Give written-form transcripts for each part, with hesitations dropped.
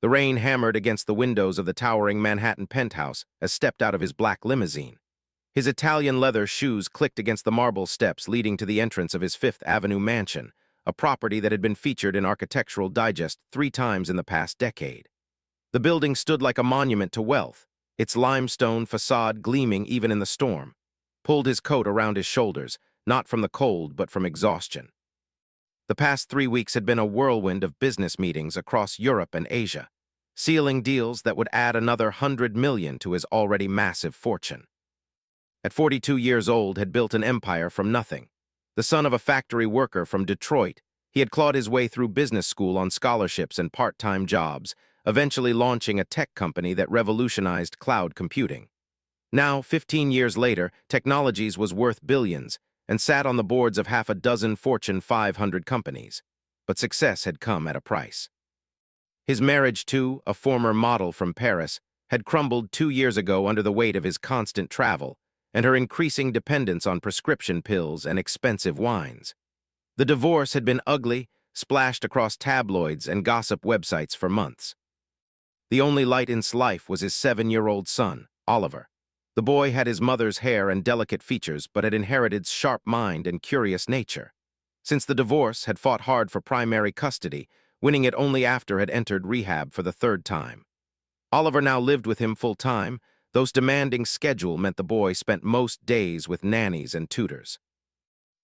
The rain hammered against the windows of the towering Manhattan penthouse as stepped out of his black limousine. His Italian leather shoes clicked against the marble steps leading to the entrance of his Fifth Avenue mansion, a property that had been featured in Architectural Digest 3 times in the past decade. The building stood like a monument to wealth, its limestone facade gleaming even in the storm. Pulled his coat around his shoulders, not from the cold but from exhaustion. The past 3 weeks had been a whirlwind of business meetings across Europe and Asia, sealing deals that would add another 100 million to his already massive fortune. At 42 years old, had built an empire from nothing. The son of a factory worker from Detroit, he had clawed his way through business school on scholarships and part-time jobs, eventually launching a tech company that revolutionized cloud computing. Now, 15 years later, Technologies was worth billions and sat on the boards of half a dozen Fortune 500 companies. But success had come at a price. His marriage to a former model from Paris had crumbled 2 years ago under the weight of his constant travel and her increasing dependence on prescription pills and expensive wines. The divorce had been ugly, splashed across tabloids and gossip websites for months. The only light in his life was his 7-year-old son, Oliver. The boy had his mother's hair and delicate features, but had inherited sharp mind and curious nature. Since the divorce, had fought hard for primary custody, winning it only after had entered rehab for the 3rd time. Oliver now lived with him full-time, though his demanding schedule meant the boy spent most days with nannies and tutors.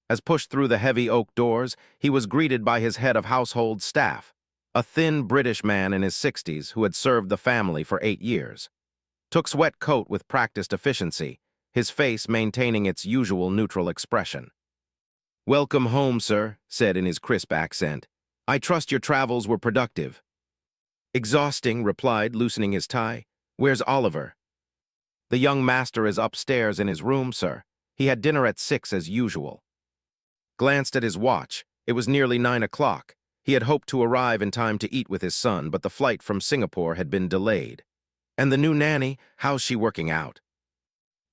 As pushed through the heavy oak doors, he was greeted by his head of household staff, a thin British man in his 60s who had served the family for 8 years. Took's wet coat with practiced efficiency, his face maintaining its usual neutral expression. "Welcome home, sir," said in his crisp accent. "I trust your travels were productive." "Exhausting," replied, loosening his tie. "Where's Oliver?" "The young master is upstairs in his room, sir. He had dinner at 6 as usual." Glanced at his watch. It was nearly 9 o'clock. He had hoped to arrive in time to eat with his son, but the flight from Singapore had been delayed. "And the new nanny, how's she working out?"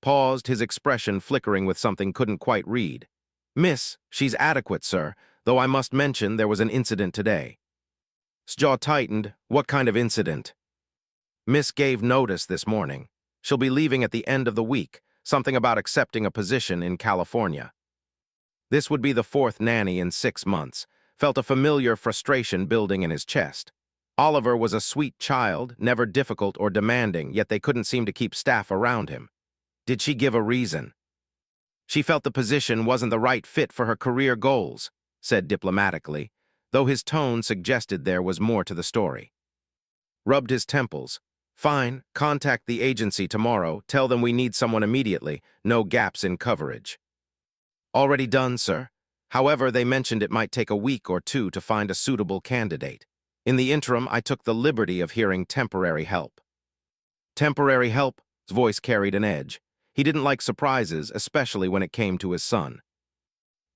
Paused, his expression flickering with something couldn't quite read. "Miss, she's adequate, sir, though I must mention there was an incident today." His jaw tightened. "What kind of incident?" "Miss gave notice this morning. She'll be leaving at the end of the week, something about accepting a position in California." This would be the 4th nanny in 6 months. Felt a familiar frustration building in his chest. Oliver was a sweet child, never difficult or demanding, yet they couldn't seem to keep staff around him. Did she give a reason? "She felt the position wasn't the right fit for her career goals," said diplomatically, though his tone suggested there was more to the story. Rubbed his temples. "Fine, contact the agency tomorrow, tell them we need someone immediately, no gaps in coverage." "Already done, sir. However, they mentioned it might take a week or 2 to find a suitable candidate. In the interim, I took the liberty of hearing temporary help." Temporary help? His voice carried an edge. He didn't like surprises, especially when it came to his son.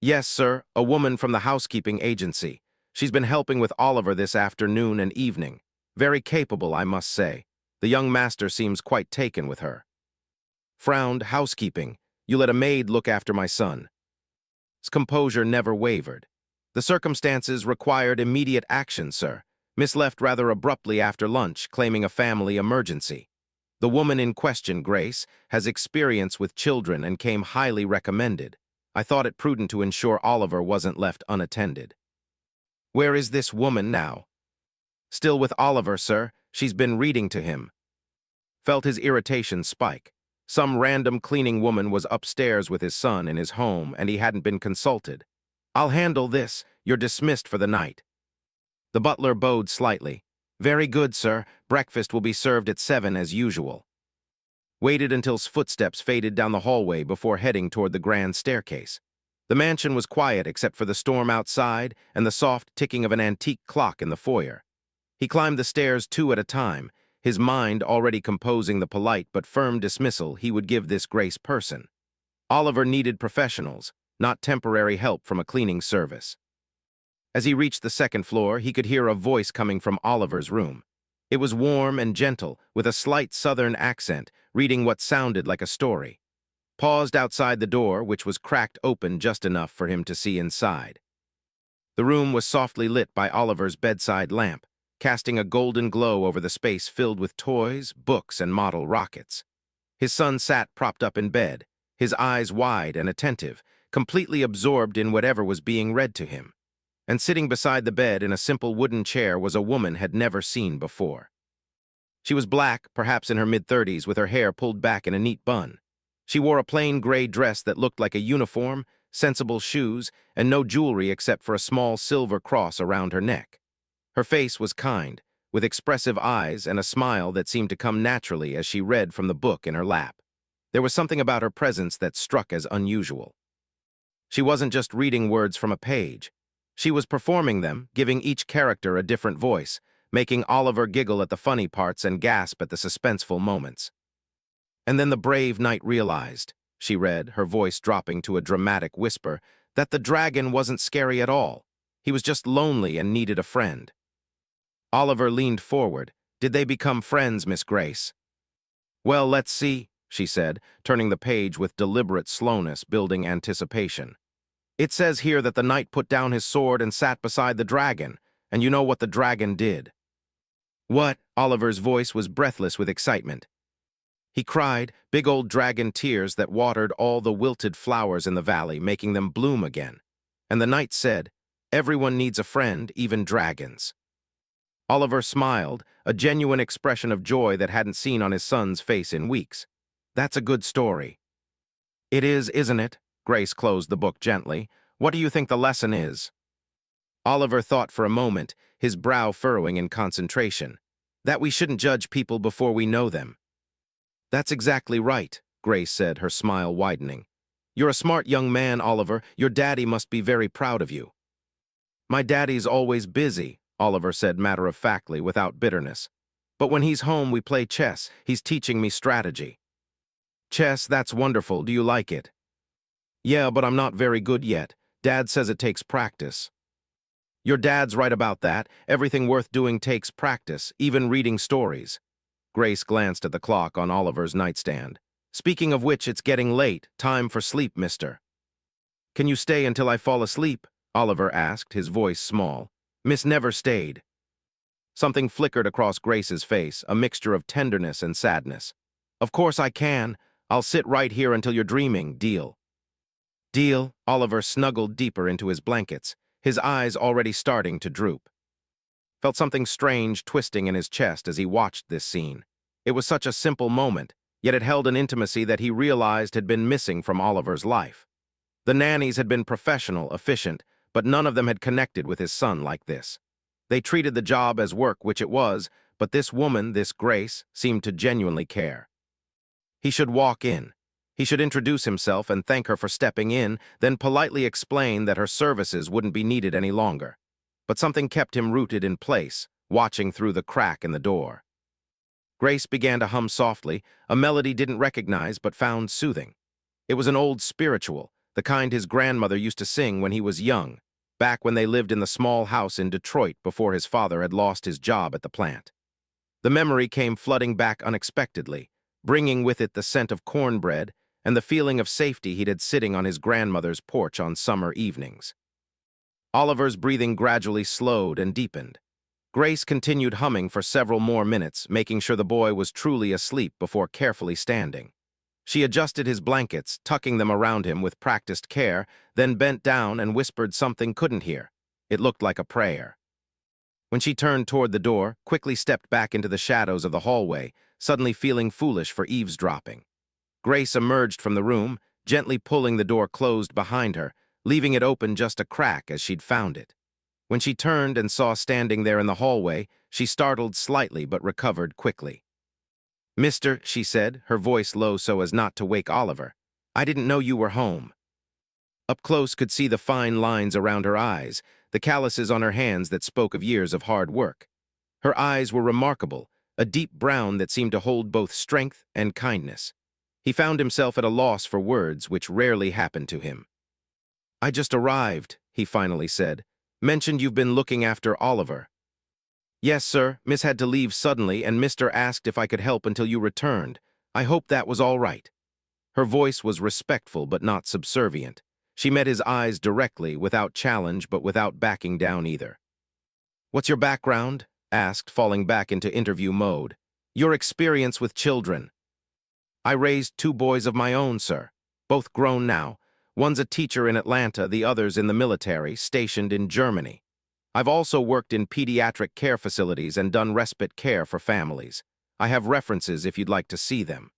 "Yes, sir, a woman from the housekeeping agency. She's been helping with Oliver this afternoon and evening. Very capable, I must say. The young master seems quite taken with her." Frowned. "Housekeeping. You let a maid look after my son." His composure never wavered. "The circumstances required immediate action, sir. Miss left rather abruptly after lunch, claiming a family emergency. The woman in question, Grace, has experience with children and came highly recommended. I thought it prudent to ensure Oliver wasn't left unattended." "Where is this woman now?" "Still with Oliver, sir. She's been reading to him." Felt his irritation spike. Some random cleaning woman was upstairs with his son in his home, and he hadn't been consulted. "I'll handle this. You're dismissed for the night." The butler bowed slightly. "Very good, sir. Breakfast will be served at 7 as usual." Waited until his footsteps faded down the hallway before heading toward the grand staircase. The mansion was quiet except for the storm outside and the soft ticking of an antique clock in the foyer. He climbed the stairs 2 at a time, his mind already composing the polite but firm dismissal he would give this Grace person. Oliver needed professionals, not temporary help from a cleaning service. As he reached the 2nd floor, he could hear a voice coming from Oliver's room. It was warm and gentle, with a slight southern accent, reading what sounded like a story. Paused outside the door, which was cracked open just enough for him to see inside. The room was softly lit by Oliver's bedside lamp, casting a golden glow over the space filled with toys, books, and model rockets. His son sat propped up in bed, his eyes wide and attentive, completely absorbed in whatever was being read to him. And sitting beside the bed in a simple wooden chair was a woman had never seen before. She was black, perhaps in her mid-30s, with her hair pulled back in a neat bun. She wore a plain gray dress that looked like a uniform, sensible shoes, and no jewelry except for a small silver cross around her neck. Her face was kind, with expressive eyes and a smile that seemed to come naturally as she read from the book in her lap. There was something about her presence that struck as unusual. She wasn't just reading words from a page. She was performing them, giving each character a different voice, making Oliver giggle at the funny parts and gasp at the suspenseful moments. And then the brave knight realized, she read, her voice dropping to a dramatic whisper, that the dragon wasn't scary at all. He was just lonely and needed a friend. Oliver leaned forward. Did they become friends, Miss Grace? Well, let's see, she said, turning the page with deliberate slowness, building anticipation. It says here that the knight put down his sword and sat beside the dragon, and you know what the dragon did. What? Oliver's voice was breathless with excitement. He cried, big old dragon tears that watered all the wilted flowers in the valley, making them bloom again. And the knight said, everyone needs a friend, even dragons. Oliver smiled, a genuine expression of joy that hadn't seen on his son's face in weeks. That's a good story. It is, isn't it? Grace closed the book gently. What do you think the lesson is? Oliver thought for a moment, his brow furrowing in concentration. That we shouldn't judge people before we know them. That's exactly right, Grace said, her smile widening. You're a smart young man, Oliver. Your daddy must be very proud of you. My daddy's always busy, Oliver said matter-of-factly, without bitterness. But when he's home, we play chess. He's teaching me strategy. Chess, that's wonderful. Do you like it? Yeah, but I'm not very good yet. Dad says it takes practice. Your dad's right about that. Everything worth doing takes practice, even reading stories. Grace glanced at the clock on Oliver's nightstand. Speaking of which, it's getting late. Time for sleep, mister. Can you stay until I fall asleep? Oliver asked, his voice small. Miss never stayed. Something flickered across Grace's face, a mixture of tenderness and sadness. Of course I can. I'll sit right here until you're dreaming. Deal. Deal. Oliver snuggled deeper into his blankets, his eyes already starting to droop. Felt something strange twisting in his chest as he watched this scene. It was such a simple moment, yet it held an intimacy that he realized had been missing from Oliver's life. The nannies had been professional, efficient, but none of them had connected with his son like this. They treated the job as work, which it was, but this woman, this Grace, seemed to genuinely care. He should walk in. He should introduce himself and thank her for stepping in, then politely explain that her services wouldn't be needed any longer. But something kept him rooted in place, watching through the crack in the door. Grace began to hum softly, a melody didn't recognize but found soothing. It was an old spiritual, the kind his grandmother used to sing when he was young, back when they lived in the small house in Detroit before his father had lost his job at the plant. The memory came flooding back unexpectedly, bringing with it the scent of cornbread and the feeling of safety he'd had sitting on his grandmother's porch on summer evenings. Oliver's breathing gradually slowed and deepened. Grace continued humming for several more minutes, making sure the boy was truly asleep before carefully standing. She adjusted his blankets, tucking them around him with practiced care, then bent down and whispered something couldn't hear. It looked like a prayer. When she turned toward the door, quickly stepped back into the shadows of the hallway, suddenly feeling foolish for eavesdropping. Grace emerged from the room, gently pulling the door closed behind her, leaving it open just a crack as she'd found it. When she turned and saw standing there in the hallway, she startled slightly but recovered quickly. Mister, she said, her voice low so as not to wake Oliver, I didn't know you were home. Up close could see the fine lines around her eyes, the calluses on her hands that spoke of years of hard work. Her eyes were remarkable, a deep brown that seemed to hold both strength and kindness. He found himself at a loss for words, which rarely happened to him. I just arrived, he finally said. Mentioned you've been looking after Oliver. Yes, sir. Miss had to leave suddenly, and Mr. asked if I could help until you returned. I hope that was all right. Her voice was respectful but not subservient. She met his eyes directly, without challenge but without backing down either. What's your background? asked, falling back into interview mode. Your experience with children. I raised two boys of my own, sir. Both grown now. One's a teacher in Atlanta, the other's in the military, stationed in Germany. I've also worked in pediatric care facilities and done respite care for families. I have references if you'd like to see them.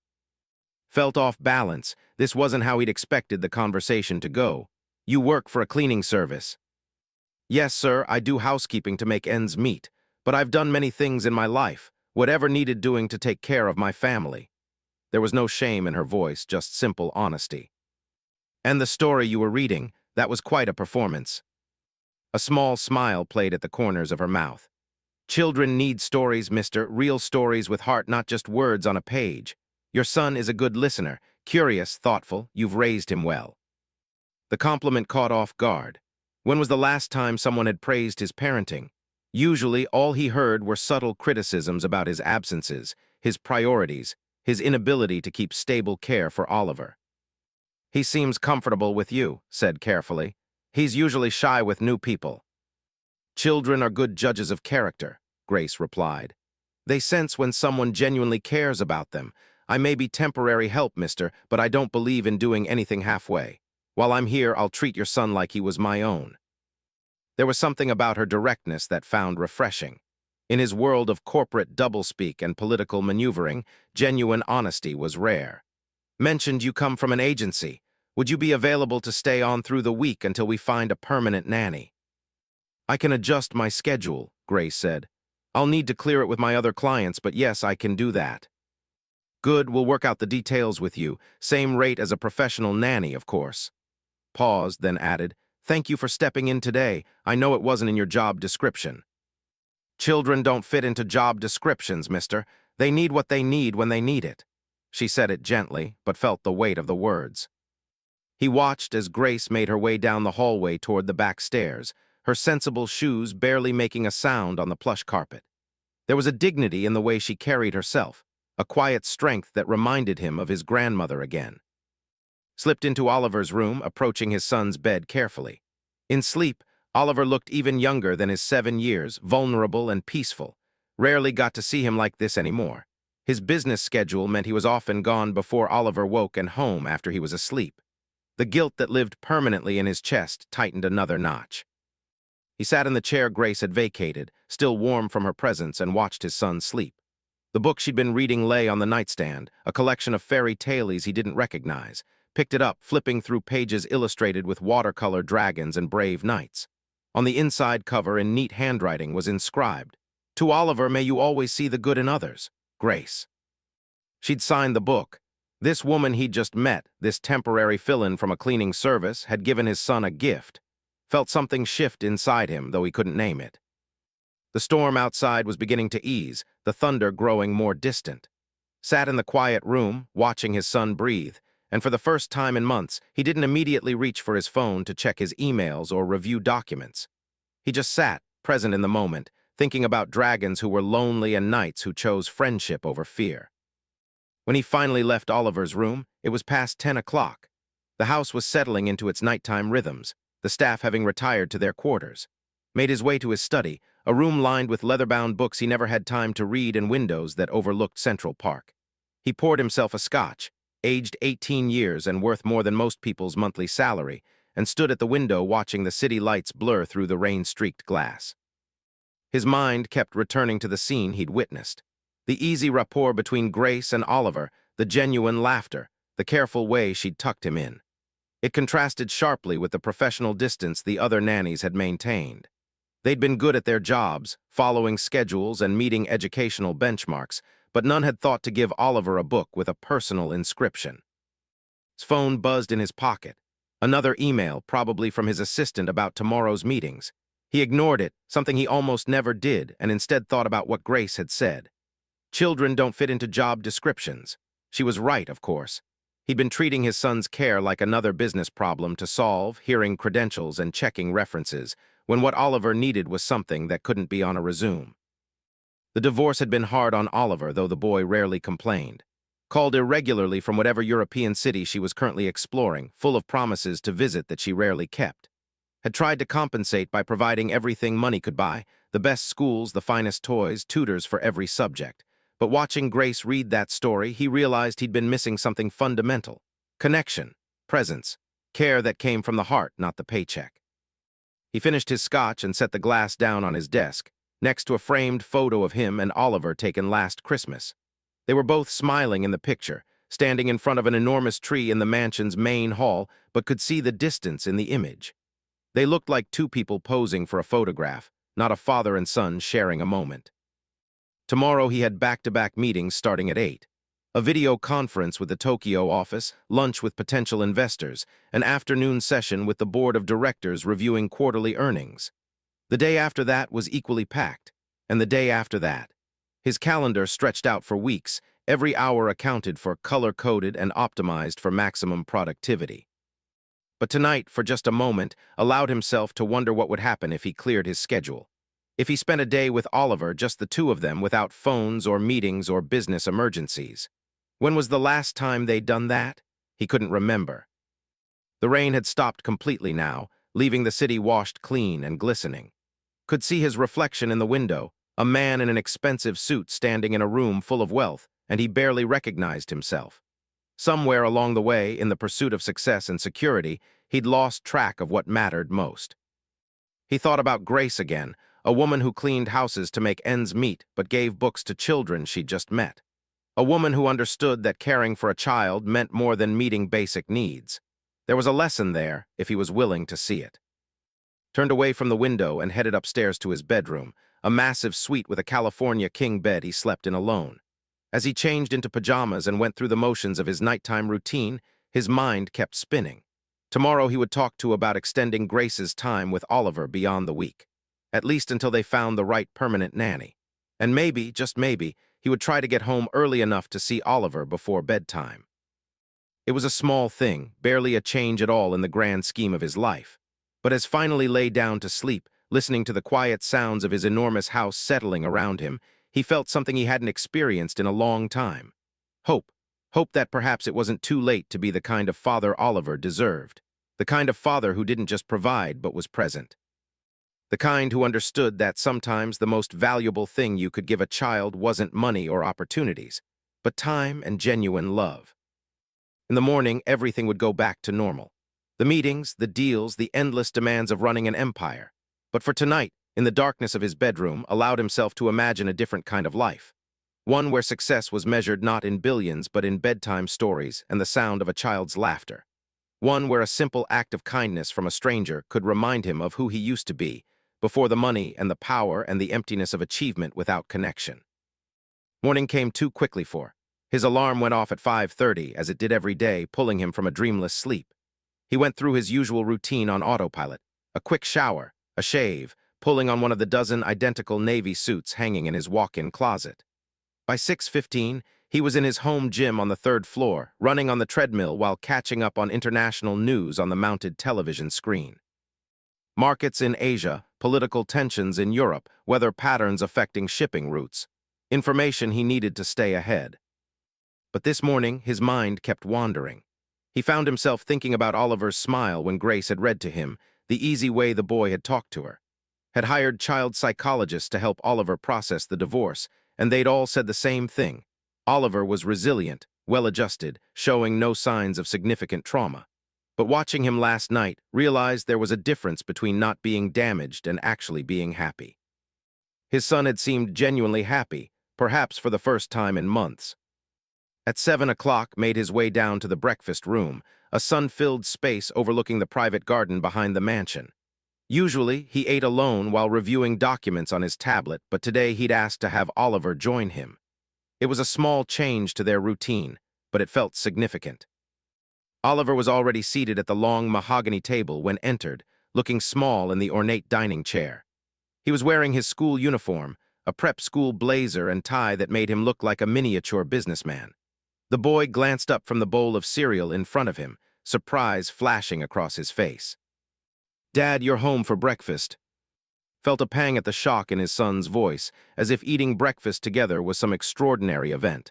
Felt off balance. This wasn't how he'd expected the conversation to go. You work for a cleaning service. Yes, sir, I do housekeeping to make ends meet, but I've done many things in my life, whatever needed doing to take care of my family. There was no shame in her voice, just simple honesty. And the story you were reading, that was quite a performance. A small smile played at the corners of her mouth. Children need stories, mister, real stories with heart, not just words on a page. Your son is a good listener, curious, thoughtful, you've raised him well. The compliment caught off guard. When was the last time someone had praised his parenting? Usually, all he heard were subtle criticisms about his absences, his priorities, his inability to keep stable care for Oliver. He seems comfortable with you, said carefully. He's usually shy with new people. Children are good judges of character, Grace replied. They sense when someone genuinely cares about them. I may be temporary help, mister, but I don't believe in doing anything halfway. While I'm here, I'll treat your son like he was my own. There was something about her directness that found refreshing. In his world of corporate doublespeak and political maneuvering, genuine honesty was rare. Mentioned you come from an agency. Would you be available to stay on through the week until we find a permanent nanny? I can adjust my schedule, Grace said. I'll need to clear it with my other clients, but yes, I can do that. Good, we'll work out the details with you. Same rate as a professional nanny, of course. Paused, then added, thank you for stepping in today. I know it wasn't in your job description. Children don't fit into job descriptions, mister. They need what they need when they need it. She said it gently, but felt the weight of the words. He watched as Grace made her way down the hallway toward the back stairs, her sensible shoes barely making a sound on the plush carpet. There was a dignity in the way she carried herself, a quiet strength that reminded him of his grandmother again. Slipped into Oliver's room, approaching his son's bed carefully. In sleep, Oliver looked even younger than his 7 years, vulnerable and peaceful. Rarely got to see him like this anymore. His business schedule meant he was often gone before Oliver woke and home after he was asleep. The guilt that lived permanently in his chest tightened another notch. He sat in the chair Grace had vacated, still warm from her presence, and watched his son sleep. The book she'd been reading lay on the nightstand, a collection of fairy tales he didn't recognize. Picked it up, flipping through pages illustrated with watercolor dragons and brave knights. On the inside cover, in neat handwriting, was inscribed, "To Oliver, may you always see the good in others, Grace." She'd signed the book. This woman he'd just met, this temporary fill-in from a cleaning service, had given his son a gift. Felt something shift inside him, though he couldn't name it. The storm outside was beginning to ease, the thunder growing more distant. Sat in the quiet room, watching his son breathe, and for the first time in months, he didn't immediately reach for his phone to check his emails or review documents. He just sat, present in the moment, thinking about dragons who were lonely and knights who chose friendship over fear. When he finally left Oliver's room, it was past 10 o'clock. The house was settling into its nighttime rhythms, the staff having retired to their quarters. Made his way to his study, a room lined with leather-bound books he never had time to read and windows that overlooked Central Park. He poured himself a scotch, aged 18 years and worth more than most people's monthly salary, and stood at the window watching the city lights blur through the rain-streaked glass. His mind kept returning to the scene he'd witnessed. The easy rapport between Grace and Oliver, the genuine laughter, the careful way she'd tucked him in. It contrasted sharply with the professional distance the other nannies had maintained. They'd been good at their jobs, following schedules and meeting educational benchmarks, but none had thought to give Oliver a book with a personal inscription. His phone buzzed in his pocket. Another email, probably from his assistant about tomorrow's meetings. He ignored it, something he almost never did, and instead thought about what Grace had said. Children don't fit into job descriptions. She was right, of course. He'd been treating his son's care like another business problem to solve, hearing credentials and checking references, when what Oliver needed was something that couldn't be on a resume. The divorce had been hard on Oliver, though the boy rarely complained. Called irregularly from whatever European city she was currently exploring, full of promises to visit that she rarely kept. had tried to compensate by providing everything money could buy, the best schools, the finest toys, tutors for every subject. But watching Grace read that story, he realized he'd been missing something fundamental: connection, presence, care that came from the heart, not the paycheck. He finished his scotch and set the glass down on his desk, next to a framed photo of him and Oliver taken last Christmas. They were both smiling in the picture, standing in front of an enormous tree in the mansion's main hall, but could see the distance in the image. They looked like two people posing for a photograph, not a father and son sharing a moment. Tomorrow he had back-to-back meetings starting at 8. A video conference with the Tokyo office, lunch with potential investors, an afternoon session with the board of directors reviewing quarterly earnings. The day after that was equally packed, and the day after that. His calendar stretched out for weeks, every hour accounted for, color-coded and optimized for maximum productivity. But tonight, for just a moment, allowed himself to wonder what would happen if he cleared his schedule. If he spent a day with Oliver, just the two of them, without phones or meetings or business emergencies. When was the last time they'd done that? He couldn't remember. The rain had stopped completely now, leaving the city washed clean and glistening. Could see his reflection in the window, a man in an expensive suit standing in a room full of wealth, and he barely recognized himself. Somewhere along the way, in the pursuit of success and security, he'd lost track of what mattered most. He thought about Grace again, a woman who cleaned houses to make ends meet but gave books to children she'd just met. A woman who understood that caring for a child meant more than meeting basic needs. There was a lesson there, if he was willing to see it. Turned away from the window and headed upstairs to his bedroom, a massive suite with a California king bed he slept in alone. As he changed into pajamas and went through the motions of his nighttime routine, his mind kept spinning. Tomorrow he would talk to about extending Grace's time with Oliver beyond the week, at least until they found the right permanent nanny. And maybe, just maybe, he would try to get home early enough to see Oliver before bedtime. It was a small thing, barely a change at all in the grand scheme of his life. But as finally lay down to sleep, listening to the quiet sounds of his enormous house settling around him, he felt something he hadn't experienced in a long time. Hope. Hope that perhaps it wasn't too late to be the kind of father Oliver deserved. The kind of father who didn't just provide but was present. The kind who understood that sometimes the most valuable thing you could give a child wasn't money or opportunities, but time and genuine love. In the morning, everything would go back to normal. The meetings, the deals, the endless demands of running an empire. But for tonight, in the darkness of his bedroom, allowed himself to imagine a different kind of life. One where success was measured not in billions but in bedtime stories and the sound of a child's laughter. One where a simple act of kindness from a stranger could remind him of who he used to be, before the money and the power and the emptiness of achievement without connection. Morning came too quickly for. His alarm went off at 5:30, as it did every day, pulling him from a dreamless sleep. He went through his usual routine on autopilot, a quick shower, a shave, pulling on one of the dozen identical navy suits hanging in his walk-in closet. By 6:15, he was in his home gym on the 3rd floor, running on the treadmill while catching up on international news on the mounted television screen. Markets in Asia, political tensions in Europe, weather patterns affecting shipping routes. Information he needed to stay ahead. But this morning, his mind kept wandering. He found himself thinking about Oliver's smile when Grace had read to him, the easy way the boy had talked to her. Had hired child psychologists to help Oliver process the divorce, and they'd all said the same thing. Oliver was resilient, well-adjusted, showing no signs of significant trauma. But watching him last night, realized there was a difference between not being damaged and actually being happy. His son had seemed genuinely happy, perhaps for the first time in months. At 7 o'clock, made his way down to the breakfast room, a sun-filled space overlooking the private garden behind the mansion. Usually, he ate alone while reviewing documents on his tablet, but today he'd asked to have Oliver join him. It was a small change to their routine, but it felt significant. Oliver was already seated at the long mahogany table when entered, looking small in the ornate dining chair. He was wearing his school uniform, a prep school blazer and tie that made him look like a miniature businessman. The boy glanced up from the bowl of cereal in front of him, surprise flashing across his face. "Dad, you're home for breakfast." Felt a pang at the shock in his son's voice, as if eating breakfast together was some extraordinary event.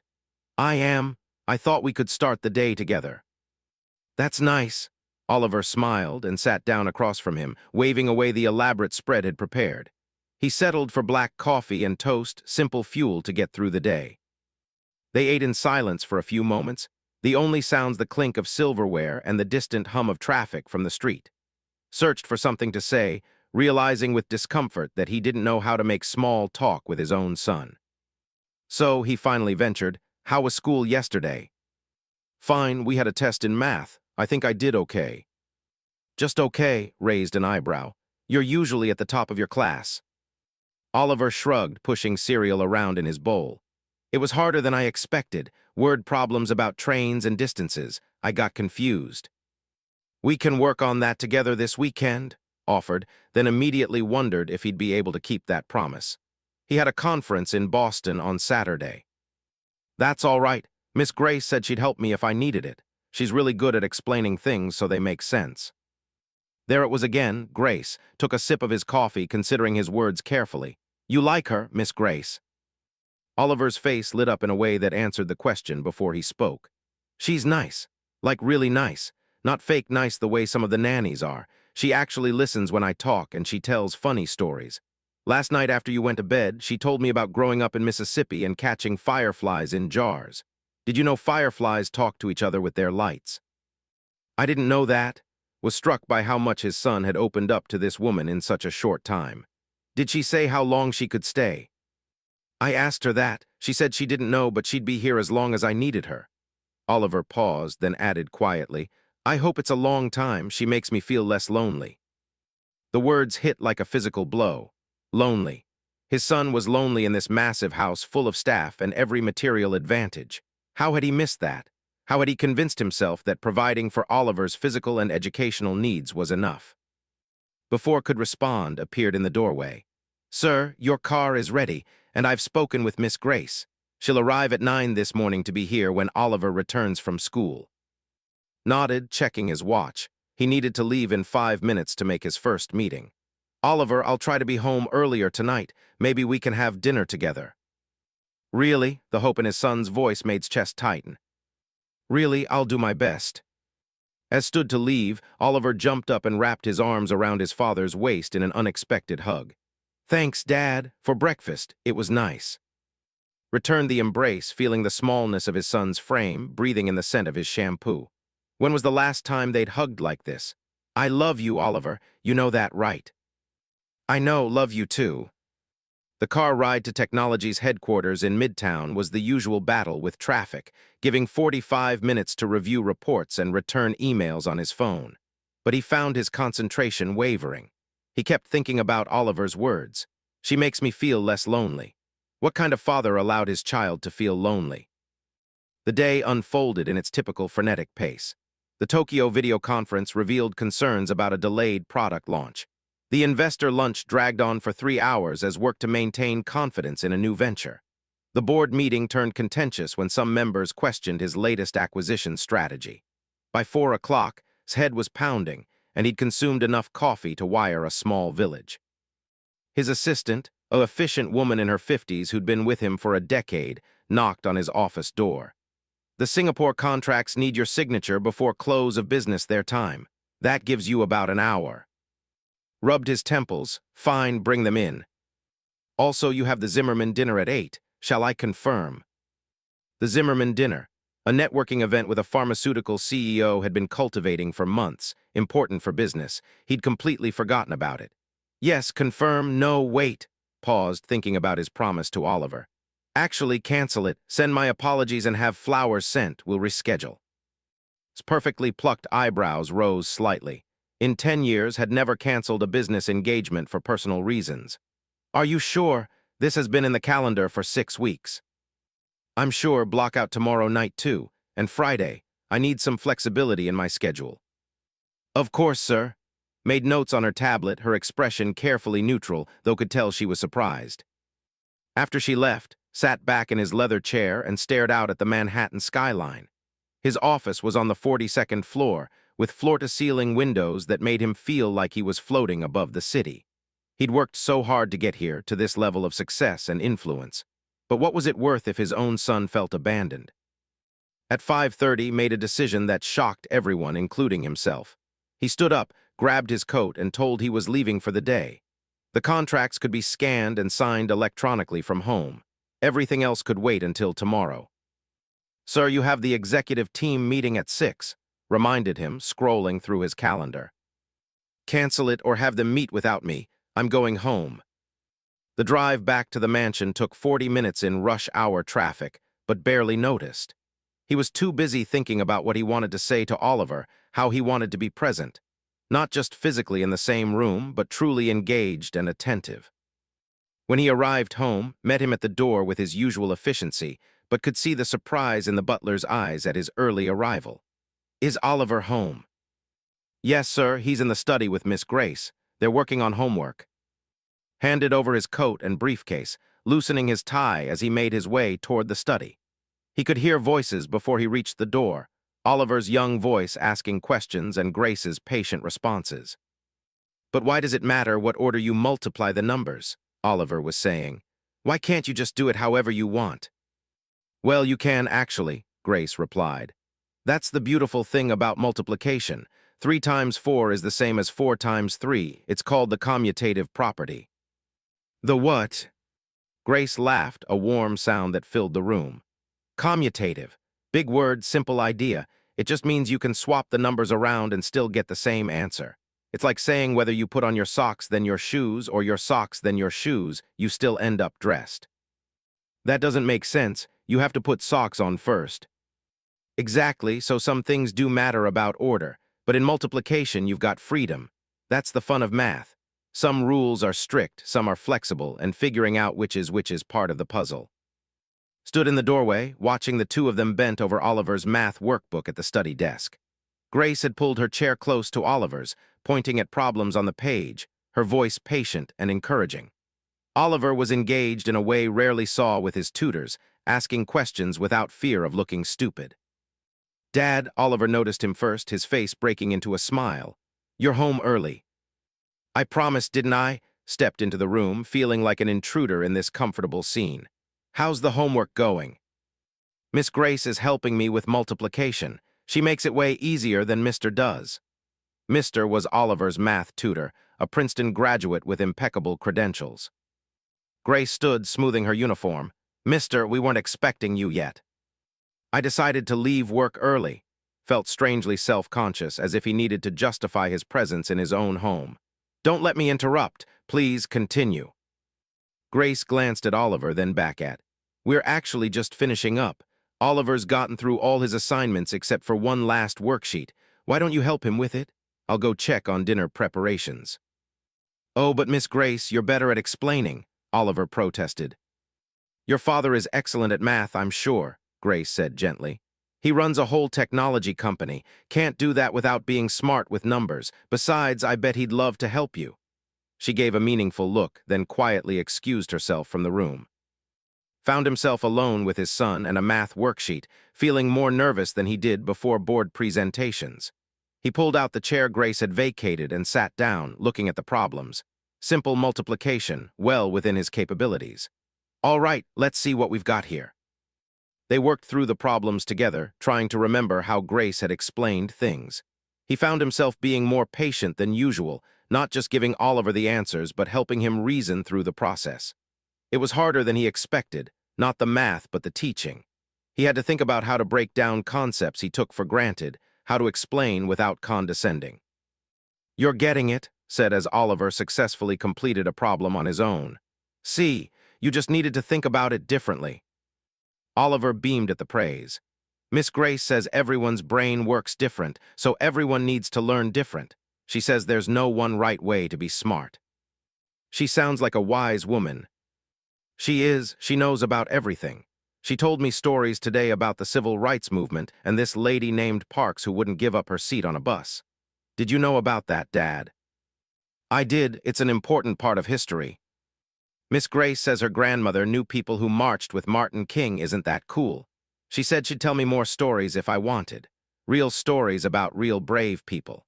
"I am. I thought we could start the day together." "That's nice." Oliver smiled and sat down across from him, waving away the elaborate spread he'd prepared. He settled for black coffee and toast, simple fuel to get through the day. They ate in silence for a few moments, the only sounds the clink of silverware and the distant hum of traffic from the street. Searched for something to say, realizing with discomfort that he didn't know how to make small talk with his own son. So he finally ventured, "How was school yesterday?" "Fine, we had a test in math. I think I did okay." "Just okay," raised an eyebrow. "You're usually at the top of your class." Oliver shrugged, pushing cereal around in his bowl. "It was harder than I expected. Word problems about trains and distances. I got confused." "We can work on that together this weekend," offered, then immediately wondered if he'd be able to keep that promise. He had a conference in Boston on Saturday. "That's all right. Miss Grace said she'd help me if I needed it. She's really good at explaining things so they make sense." There it was again. Grace took a sip of his coffee, considering his words carefully. "You like her, Miss Grace?" Oliver's face lit up in a way that answered the question before he spoke. "She's nice. Like really nice. Not fake nice the way some of the nannies are. She actually listens when I talk, and she tells funny stories. Last night after you went to bed, she told me about growing up in Mississippi and catching fireflies in jars. Did you know fireflies talk to each other with their lights?" "I didn't know that," was struck by how much his son had opened up to this woman in such a short time. "Did she say how long she could stay?" "I asked her that. She said she didn't know, but she'd be here as long as I needed her." Oliver paused, then added quietly, "I hope it's a long time. She makes me feel less lonely." The words hit like a physical blow. Lonely. His son was lonely in this massive house full of staff and every material advantage. How had he missed that? How had he convinced himself that providing for Oliver's physical and educational needs was enough? Before could respond, appeared in the doorway. "Sir, your car is ready, and I've spoken with Miss Grace. She'll arrive at 9 this morning to be here when Oliver returns from school." Nodded, checking his watch. He needed to leave in 5 minutes to make his first meeting. "Oliver, I'll try to be home earlier tonight. Maybe we can have dinner together." "Really?" The hope in his son's voice made his chest tighten. "Really, I'll do my best." As stood to leave, Oliver jumped up and wrapped his arms around his father's waist in an unexpected hug. "Thanks, Dad, for breakfast. It was nice." Returned the embrace, feeling the smallness of his son's frame, breathing in the scent of his shampoo. When was the last time they'd hugged like this? "I love you, Oliver. You know that, right?" "I know, love you too." The car ride to Technology's headquarters in Midtown was the usual battle with traffic, giving 45 minutes to review reports and return emails on his phone. But he found his concentration wavering. He kept thinking about Oliver's words. "She makes me feel less lonely." What kind of father allowed his child to feel lonely? The day unfolded in its typical frenetic pace. The Tokyo video conference revealed concerns about a delayed product launch. The investor lunch dragged on for 3 hours as work to maintain confidence in a new venture. The board meeting turned contentious when some members questioned his latest acquisition strategy. By 4 o'clock, his head was pounding, and he'd consumed enough coffee to wire a small village. His assistant, an efficient woman in her 50s who'd been with him for a decade, knocked on his office door. "The Singapore contracts need your signature before close of business their time. That gives you about an hour." Rubbed his temples. "Fine, bring them in. Also, you have the Zimmerman dinner at 8. Shall I confirm?" The Zimmerman dinner, a networking event with a pharmaceutical CEO, had been cultivating for months, important for business. He'd completely forgotten about it. "Yes, confirm, no, wait." Paused, thinking about his promise to Oliver. "Actually, cancel it. Send my apologies and have flowers sent. We'll reschedule." His perfectly plucked eyebrows rose slightly. In 10 years, had never canceled a business engagement for personal reasons. "Are you sure? This has been in the calendar for 6 weeks." "I'm sure. Block out tomorrow night too. And Friday. I need some flexibility in my schedule." "Of course, sir." Made notes on her tablet, her expression carefully neutral, though could tell she was surprised. After she left, sat back in his leather chair and stared out at the Manhattan skyline. His office was on the 42nd floor, with floor-to-ceiling windows that made him feel like he was floating above the city. He'd worked so hard to get here, to this level of success and influence. But what was it worth if his own son felt abandoned? At 5:30, made a decision that shocked everyone, including himself. He stood up, grabbed his coat, and told he was leaving for the day. The contracts could be scanned and signed electronically from home. Everything else could wait until tomorrow. "Sir, you have the executive team meeting at 6, reminded him, scrolling through his calendar. "Cancel it or have them meet without me. I'm going home." The drive back to the mansion took 40 minutes in rush hour traffic, but barely noticed. He was too busy thinking about what he wanted to say to Oliver, how he wanted to be present. Not just physically in the same room, but truly engaged and attentive. When he arrived home, met him at the door with his usual efficiency, but could see the surprise in the butler's eyes at his early arrival. "Is Oliver home?" "Yes, sir, he's in the study with Miss Grace. They're working on homework." Handed over his coat and briefcase, loosening his tie as he made his way toward the study. He could hear voices before he reached the door, Oliver's young voice asking questions and Grace's patient responses. "But why does it matter what order you multiply the numbers?" Oliver was saying. "Why can't you just do it however you want?" "Well, you can actually," Grace replied. "That's the beautiful thing about multiplication. 3 times 4 is the same as 4 times 3. It's called the commutative property." "The what?" Grace laughed, a warm sound that filled the room. "Commutative. Big word, simple idea. It just means you can swap the numbers around and still get the same answer. It's like saying whether you put on your socks then your shoes or your socks then your shoes, you still end up dressed." "That doesn't make sense. You have to put socks on first." "Exactly, so some things do matter about order, but in multiplication you've got freedom. That's the fun of math. Some rules are strict, some are flexible, and figuring out which is part of the puzzle." Stood in the doorway, watching the two of them bent over Oliver's math workbook at the study desk. Grace had pulled her chair close to Oliver's, pointing at problems on the page, her voice patient and encouraging. Oliver was engaged in a way rarely saw with his tutors, asking questions without fear of looking stupid. "Dad," Oliver noticed him first, his face breaking into a smile. "You're home early." "I promised, didn't I?" Stepped into the room, feeling like an intruder in this comfortable scene. "How's the homework going?" "Miss Grace is helping me with multiplication. She makes it way easier than Mr. does." Mr. was Oliver's math tutor, a Princeton graduate with impeccable credentials. Grace stood, smoothing her uniform. "Mister, we weren't expecting you yet." "I decided to leave work early." Felt strangely self-conscious, as if he needed to justify his presence in his own home. "Don't let me interrupt. Please continue." Grace glanced at Oliver, then back at. "We're actually just finishing up. Oliver's gotten through all his assignments except for one last worksheet. Why don't you help him with it? I'll go check on dinner preparations." "Oh, but Miss Grace, you're better at explaining," Oliver protested. "Your father is excellent at math, I'm sure," Grace said gently. "He runs a whole technology company. Can't do that without being smart with numbers. Besides, I bet he'd love to help you." She gave a meaningful look, then quietly excused herself from the room. Found himself alone with his son and a math worksheet, feeling more nervous than he did before board presentations. He pulled out the chair Grace had vacated and sat down, looking at the problems. Simple multiplication, well within his capabilities. "All right, let's see what we've got here." They worked through the problems together, trying to remember how Grace had explained things. He found himself being more patient than usual, not just giving Oliver the answers, but helping him reason through the process. It was harder than he expected, not the math, but the teaching. He had to think about how to break down concepts he took for granted, how to explain without condescending. "You're getting it," said as Oliver successfully completed a problem on his own. "See, you just needed to think about it differently." Oliver beamed at the praise. "Miss Grace says everyone's brain works different, so everyone needs to learn different. She says there's no one right way to be smart." "She sounds like a wise woman." "She is. She knows about everything. She told me stories today about the civil rights movement and this lady named Parks who wouldn't give up her seat on a bus. Did you know about that, Dad?" "I did. It's an important part of history." "Miss Grace says her grandmother knew people who marched with Martin King. Isn't that cool? She said she'd tell me more stories if I wanted. Real stories about real brave people."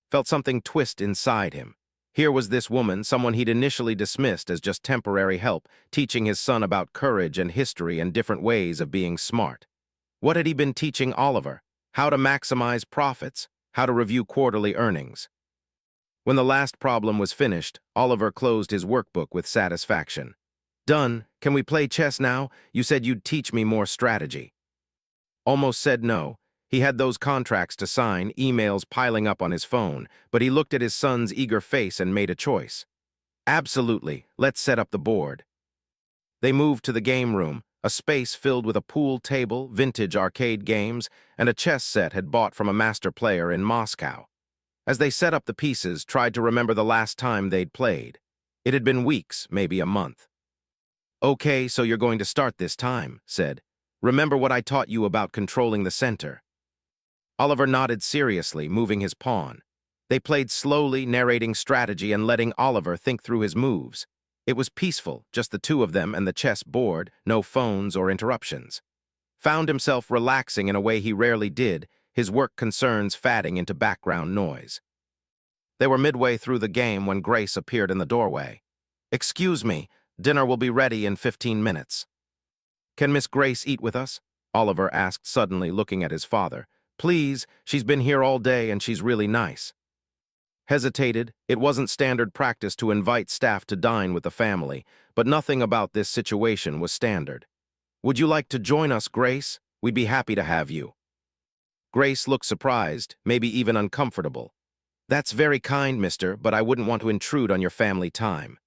Felt something twist inside him. Here was this woman, someone he'd initially dismissed as just temporary help, teaching his son about courage and history and different ways of being smart. What had he been teaching Oliver? How to maximize profits? how to review quarterly earnings. When the last problem was finished, Oliver closed his workbook with satisfaction. Done. Can we play chess now? You said you'd teach me more strategy. Almost said no. He had those contracts to sign, emails piling up on his phone, but he looked at his son's eager face and made a choice. Absolutely. Let's set up the board. They moved to the game room, a space filled with a pool table, vintage arcade games, and a chess set had bought from a master player in Moscow. As they set up the pieces, tried to remember the last time they'd played. It had been weeks, maybe a month. Okay, so you're going to start this time, said. Remember what I taught you about controlling the center. Oliver nodded seriously, moving his pawn. They played slowly, narrating strategy and letting Oliver think through his moves. It was peaceful, just the two of them and the chess board, no phones or interruptions. Found himself relaxing in a way he rarely did, his work concerns fading into background noise. They were midway through the game when Grace appeared in the doorway. Excuse me, dinner will be ready in 15 minutes. Can Miss Grace eat with us? Oliver asked suddenly, looking at his father. Please, she's been here all day and she's really nice. Hesitated. It wasn't standard practice to invite staff to dine with the family, but nothing about this situation was standard. Would you like to join us, Grace? We'd be happy to have you. Grace looked surprised, maybe even uncomfortable. That's very kind, mister, but I wouldn't want to intrude on your family time.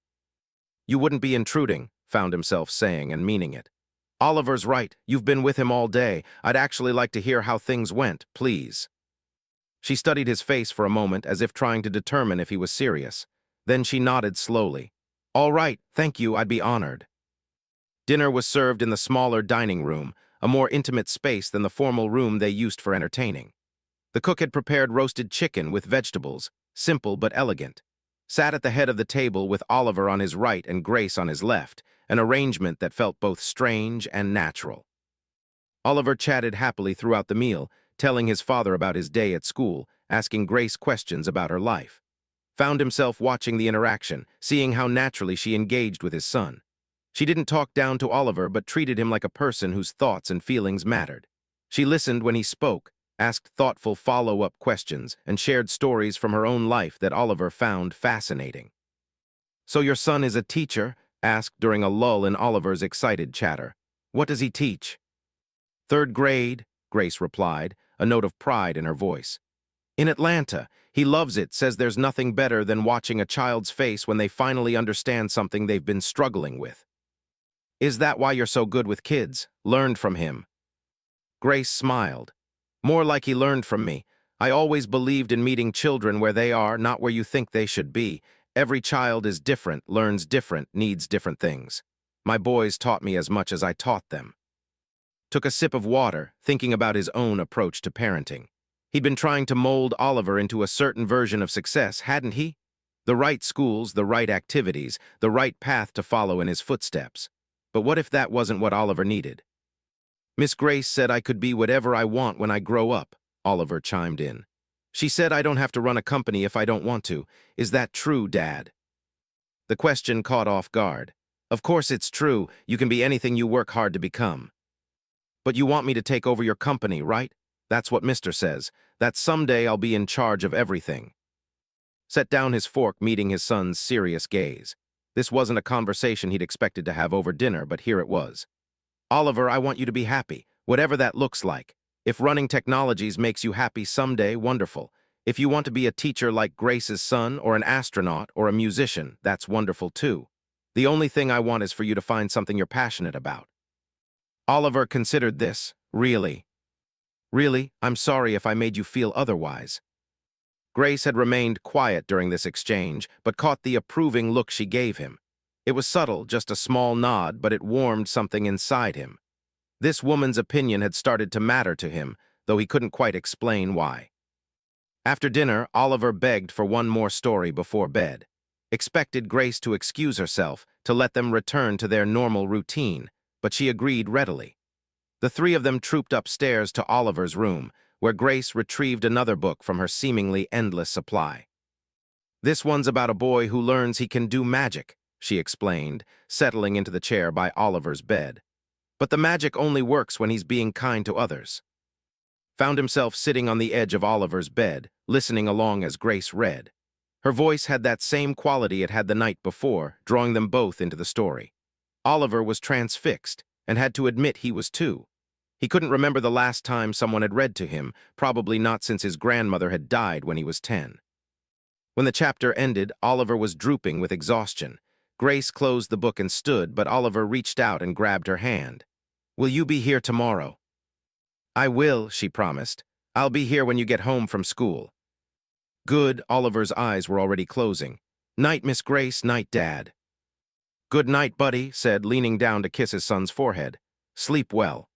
You wouldn't be intruding, found himself saying and meaning it. Oliver's right. You've been with him all day. I'd actually like to hear how things went, please. She studied his face for a moment as if trying to determine if he was serious. Then she nodded slowly. All right, thank you, I'd be honored. Dinner was served in the smaller dining room, a more intimate space than the formal room they used for entertaining. The cook had prepared roasted chicken with vegetables, simple but elegant. Sat at the head of the table with Oliver on his right and Grace on his left, an arrangement that felt both strange and natural. Oliver chatted happily throughout the meal, telling his father about his day at school, asking Grace questions about her life. Found himself watching the interaction, seeing how naturally she engaged with his son. She didn't talk down to Oliver but treated him like a person whose thoughts and feelings mattered. She listened when he spoke, asked thoughtful follow-up questions, and shared stories from her own life that Oliver found fascinating. So your son is a teacher? Asked during a lull in Oliver's excited chatter. What does he teach? Third grade, Grace replied, a note of pride in her voice. In Atlanta, he loves it, says there's nothing better than watching a child's face when they finally understand something they've been struggling with. Is that why you're so good with kids? Learned from him. Grace smiled. More like he learned from me. I always believed in meeting children where they are, not where you think they should be. Every child is different, learns different, needs different things. My boys taught me as much as I taught them. Took a sip of water, thinking about his own approach to parenting. He'd been trying to mold Oliver into a certain version of success, hadn't he? The right schools, the right activities, the right path to follow in his footsteps. But what if that wasn't what Oliver needed? Miss Grace said I could be whatever I want when I grow up, Oliver chimed in. She said I don't have to run a company if I don't want to. Is that true, Dad? The question caught off guard. Of course it's true. You can be anything you work hard to become. But you want me to take over your company, right? That's what Mister says, that someday I'll be in charge of everything. Set down his fork, meeting his son's serious gaze. This wasn't a conversation he'd expected to have over dinner, but here it was. Oliver, I want you to be happy, whatever that looks like. If running technologies makes you happy someday, wonderful. If you want to be a teacher like Grace's son, or an astronaut, or a musician, that's wonderful too. The only thing I want is for you to find something you're passionate about. Oliver considered this. Really? Really? I'm sorry if I made you feel otherwise. Grace had remained quiet during this exchange, but caught the approving look she gave him. It was subtle, just a small nod, but it warmed something inside him. This woman's opinion had started to matter to him, though he couldn't quite explain why. After dinner, Oliver begged for one more story before bed. Expected Grace to excuse herself, to let them return to their normal routine, but she agreed readily. The three of them trooped upstairs to Oliver's room, where Grace retrieved another book from her seemingly endless supply. This one's about a boy who learns he can do magic, she explained, settling into the chair by Oliver's bed. But the magic only works when he's being kind to others. found himself sitting on the edge of Oliver's bed, listening along as Grace read. Her voice had that same quality it had the night before, drawing them both into the story. Oliver was transfixed, and had to admit he was too. He couldn't remember the last time someone had read to him, probably not since his grandmother had died when he was 10. When the chapter ended, Oliver was drooping with exhaustion. Grace closed the book and stood, but Oliver reached out and grabbed her hand. "Will you be here tomorrow?" "I will," she promised. "I'll be here when you get home from school." "Good," Oliver's eyes were already closing. "Night, Miss Grace, night, Dad." "Good night, buddy," said, leaning down to kiss his son's forehead. "Sleep well."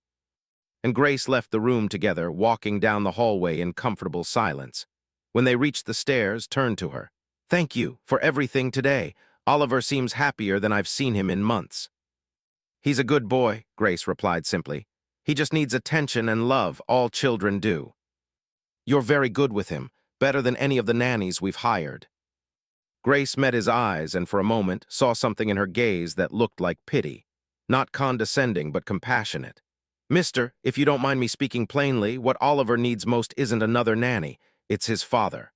And Grace left the room together, walking down the hallway in comfortable silence. When they reached the stairs, turned to her. "Thank you for everything today. Oliver seems happier than I've seen him in months." "He's a good boy," Grace replied simply. "He just needs attention and love, all children do." "You're very good with him, better than any of the nannies we've hired." Grace met his eyes and for a moment saw something in her gaze that looked like pity. Not condescending, but compassionate. "Mister, if you don't mind me speaking plainly, what Oliver needs most isn't another nanny. It's his father."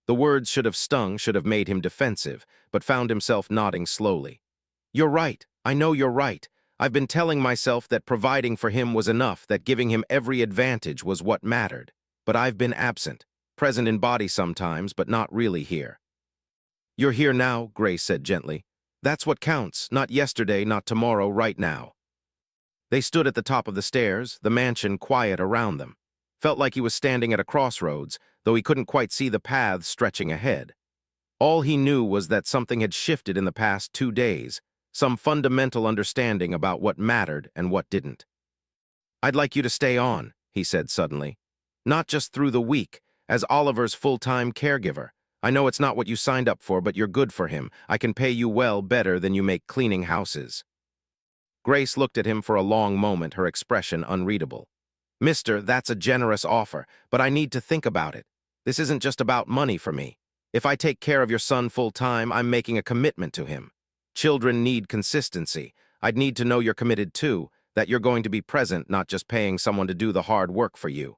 The words should have stung, should have made him defensive, but found himself nodding slowly. "You're right. I know you're right. I've been telling myself that providing for him was enough, that giving him every advantage was what mattered. But I've been absent, present in body sometimes, but not really here." "You're here now," Grace said gently. "That's what counts, not yesterday, not tomorrow, right now." They stood at the top of the stairs, the mansion quiet around them. Felt like he was standing at a crossroads, though he couldn't quite see the paths stretching ahead. All he knew was that something had shifted in the past 2 days, some fundamental understanding about what mattered and what didn't. "I'd like you to stay on," he said suddenly. "Not just through the week, as Oliver's full-time caregiver. I know it's not what you signed up for, but you're good for him. I can pay you well, better than you make cleaning houses." Grace looked at him for a long moment, her expression unreadable. "Mister, that's a generous offer, but I need to think about it. This isn't just about money for me. If I take care of your son full-time, I'm making a commitment to him. Children need consistency. I'd need to know you're committed too, that you're going to be present, not just paying someone to do the hard work for you."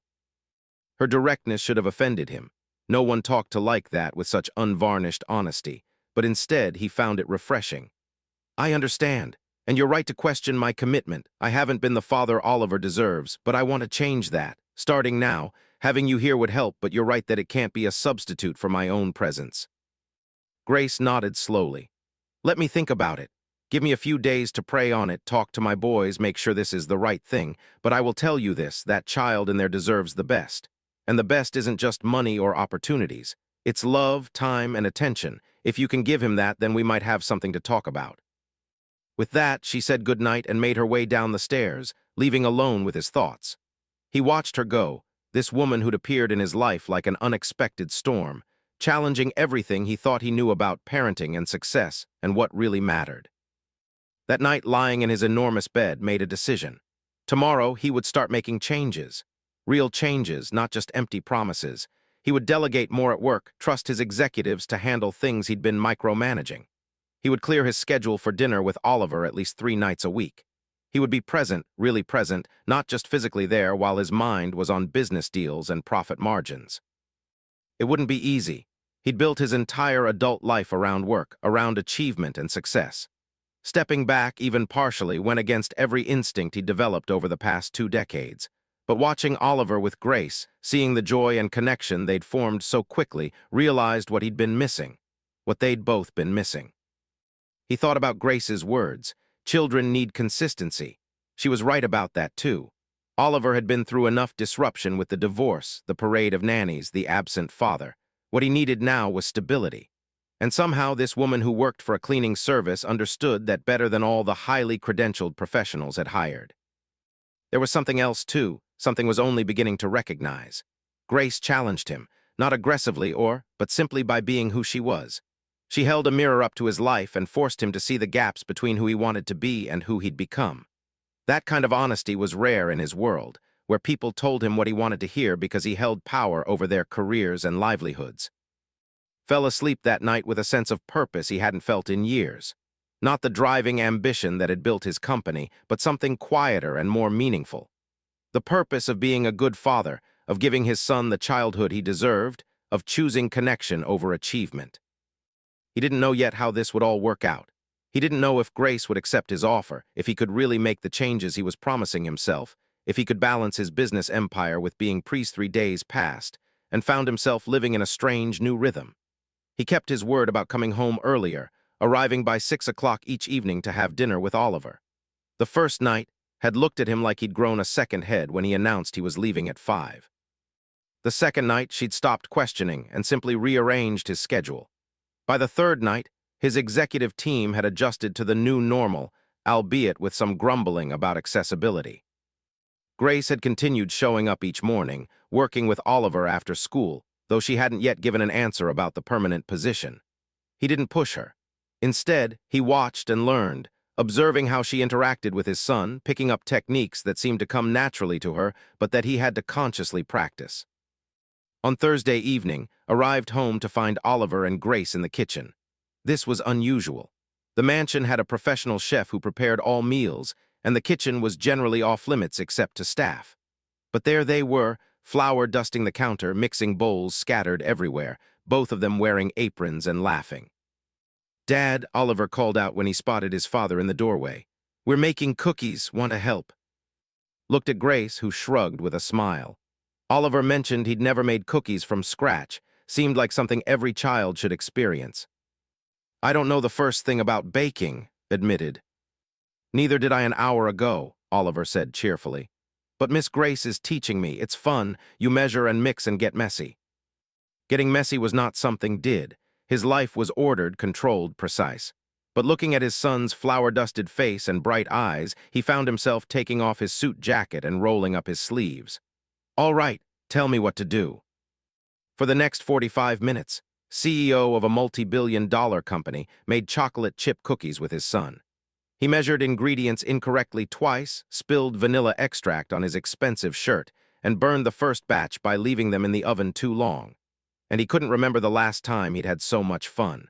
Her directness should have offended him. No one talked to like that with such unvarnished honesty, but instead he found it refreshing. "I understand, and you're right to question my commitment. I haven't been the father Oliver deserves, but I want to change that. Starting now, having you here would help, but you're right that it can't be a substitute for my own presence." Grace nodded slowly. "Let me think about it. Give me a few days to pray on it, talk to my boys, make sure this is the right thing, but I will tell you this, that child in there deserves the best. And the best isn't just money or opportunities. It's love, time, and attention. If you can give him that, then we might have something to talk about." With that, she said goodnight and made her way down the stairs, leaving alone with his thoughts. He watched her go, this woman who'd appeared in his life like an unexpected storm, challenging everything he thought he knew about parenting and success and what really mattered. That night, lying in his enormous bed, made a decision. Tomorrow, he would start making changes. Real changes, not just empty promises. He would delegate more at work, trust his executives to handle things he'd been micromanaging. He would clear his schedule for dinner with Oliver at least 3 nights a week. He would be present, really present, not just physically there, while his mind was on business deals and profit margins. It wouldn't be easy. He'd built his entire adult life around work, around achievement and success. Stepping back, even partially, went against every instinct he'd developed over the past 2 decades. But watching Oliver with Grace, seeing the joy and connection they'd formed so quickly, realized what he'd been missing, what they'd both been missing. He thought about Grace's words. Children need consistency. She was right about that, too. Oliver had been through enough disruption with the divorce, the parade of nannies, the absent father. What he needed now was stability. And somehow this woman who worked for a cleaning service understood that better than all the highly credentialed professionals had hired. There was something else, too, something was only beginning to recognize. Grace challenged him, not aggressively but simply by being who she was. She held a mirror up to his life and forced him to see the gaps between who he wanted to be and who he'd become. That kind of honesty was rare in his world, where people told him what he wanted to hear because he held power over their careers and livelihoods. Fell asleep that night with a sense of purpose he hadn't felt in years. Not the driving ambition that had built his company, but something quieter and more meaningful. The purpose of being a good father, of giving his son the childhood he deserved, of choosing connection over achievement. He didn't know yet how this would all work out. He didn't know if Grace would accept his offer, if he could really make the changes he was promising himself, if he could balance his business empire with being priest 3 days past, and found himself living in a strange new rhythm. He kept his word about coming home earlier, arriving by 6 o'clock each evening to have dinner with Oliver. The first night had looked at him like he'd grown a second head when he announced he was leaving at 5. The second night, she'd stopped questioning and simply rearranged his schedule. By the third night, his executive team had adjusted to the new normal, albeit with some grumbling about accessibility. Grace had continued showing up each morning, working with Oliver after school, though she hadn't yet given an answer about the permanent position. He didn't push her. Instead, he watched and learned, observing how she interacted with his son, picking up techniques that seemed to come naturally to her, but that he had to consciously practice. On Thursday evening, arrived home to find Oliver and Grace in the kitchen. This was unusual. The mansion had a professional chef who prepared all meals, and the kitchen was generally off-limits except to staff. But there they were, flour dusting the counter, mixing bowls scattered everywhere, both of them wearing aprons and laughing. "Dad," Oliver called out when he spotted his father in the doorway. "We're making cookies, want to help?" Looked at Grace, who shrugged with a smile. Oliver mentioned he'd never made cookies from scratch, seemed like something every child should experience. "I don't know the first thing about baking," admitted. "Neither did I an hour ago," Oliver said cheerfully. "But Miss Grace is teaching me. It's fun. You measure and mix and get messy." Getting messy was not something did. His life was ordered, controlled, precise. But looking at his son's flour-dusted face and bright eyes, he found himself taking off his suit jacket and rolling up his sleeves. "All right, tell me what to do." For the next 45 minutes, CEO of a multi-billion-dollar company made chocolate chip cookies with his son. He measured ingredients incorrectly twice, spilled vanilla extract on his expensive shirt, and burned the first batch by leaving them in the oven too long. And he couldn't remember the last time he'd had so much fun.